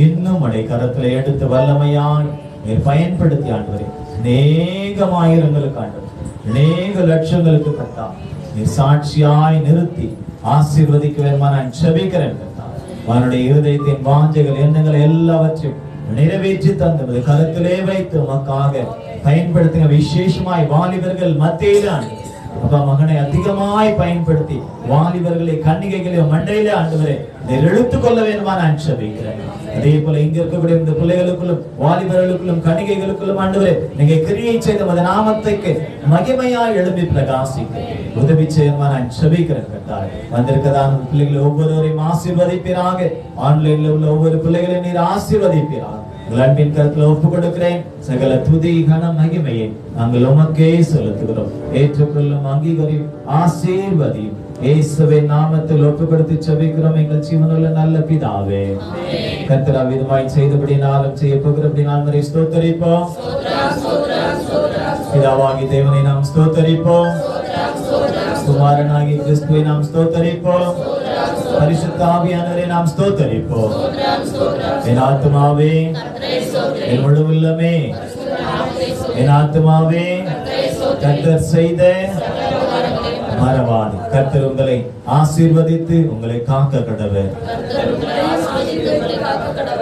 இன்னும் அடை கரத்துல எடுத்து வல்லமையாய் நீர் பயன்படுத்தி ஆண்டவரே அநேகம் ஆயிரங்களுக்கு ஆண்டவர் அநேக லட்சங்களுக்கு கர்த்தா நீர் சாட்சியாய் நிறுத்தி ஆசீர்வதிக்க வேண்டுமா நான் செபிக்கிறேன் கர்த்தா. அவனுடைய இருதயத்தின் வாஞ்சைகள் எண்ணங்களை எல்லாவற்றையும் நிறைவேற்றி தந்தது கருத்திலே வைத்து உமக்காக பயன்படுத்துங்க. விசேஷமாய் வாலிபர்கள் மத்தியில அப்பா மகனை அதிகமாய் பயன்படுத்தி வாலிபர்களை கன்னிகைகளை மண்டையிலே ஆண்டவரே நீர் இழுத்துக் கொள்ள வேண்டுமா நான் செபிக்கிறேன். அதே போல இங்க இருக்கக்கூடிய இந்த பிள்ளைகளுக்குள்ளும் வாலிபர்களுக்குள்ளும் கன்னிகைகளுக்குள்ளும் ஆண்டவரே நீங்க கிரியை செய்த உமது நாமத்துக்கு மகிமையாய் எழும்பி பிரகாசிக்க உதவி செய்யுமா நான் செபிக்கிறேன் கர்த்தாவே. வந்திருக்கதான பிள்ளைகள் ஒவ்வொருவரையும் ஆசீர்வதிப்பீராக. ஆன்லைன்ல உள்ள ஒவ்வொரு பிள்ளைகளையும் நீர் ஆசீர்வதிப்பீராக. அன்பின் கருத்துல ஒப்புக் கொடுக்கிறேன். சகல துதி கன மகிமையை நாங்கள் உமக்கே செலுத்துகிறோம். ஏற்றுக்கொள்ளும் அங்கீகரியும் ஆசீர்வதியும் இயேசுவின் நாமத்தில் ஒப்புக் கொடுத்து செபிக்கிறோம் எங்கள் ஜீவனுள்ள நல்ல பிதாவே. கர்த்தர் விதமாய் செய்தபடி நாளும் செய்ய போகிறபடி நான் உம்மை ஸ்தோத்திரிப்போம். பிதாவாகி தேவனை நாம் ஸ்தோத்திரிப்போம். குமாரனாகி கிறிஸ்துவை நாம் ஸ்தோத்திரிப்போம். பரிசுத்த ஆவியானவரை நாம் ஸ்தோத்திரிப்போம். என் ஆத்துமாவே என் முழு உள்ளமே என் ஆத்துமாவே கர்த்தர் செய்த மறவாது. கர்த்தர் உங்களை ஆசீர்வதித்து உங்களை காக்க கடவர்.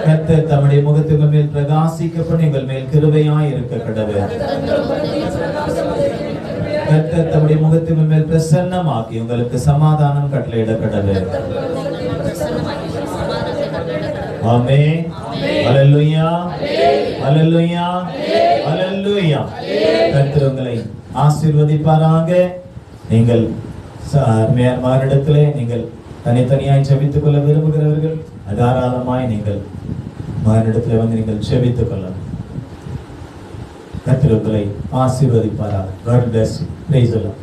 கர்த்தர் தம்முடைய முகத்துக்கு மேல் பிரகாசிக்கப்பட்டு உங்கள் மேல் கிருபையாய் இருக்க கடவர். கர்த்தர் தம்முடைய முகத்துக்கு மேல் பிரசன்னமாக்கி உங்களுக்கு சமாதானம் கட்டளையிட கடவர். ஆமென். ஹல்லேலூயா, ஹல்லேலூயா, ஹல்லேலூயா. கர்த்தர் உங்களை ஆசீர்வதிப்பாராக. நீங்கள் மகனிடத்திலே நீங்கள் தனித்தனியாய் ஜெபித்துக் கொள்ள விரும்புகிறவர்கள் தாராளமாய் நீங்கள் மகனிடத்திலே வந்து நீங்கள் ஜெபித்துக் கொள்ளலாம். கர்த்தர் உங்களை ஆசீர்வதிப்பாராக. God bless you. Praise the Lord.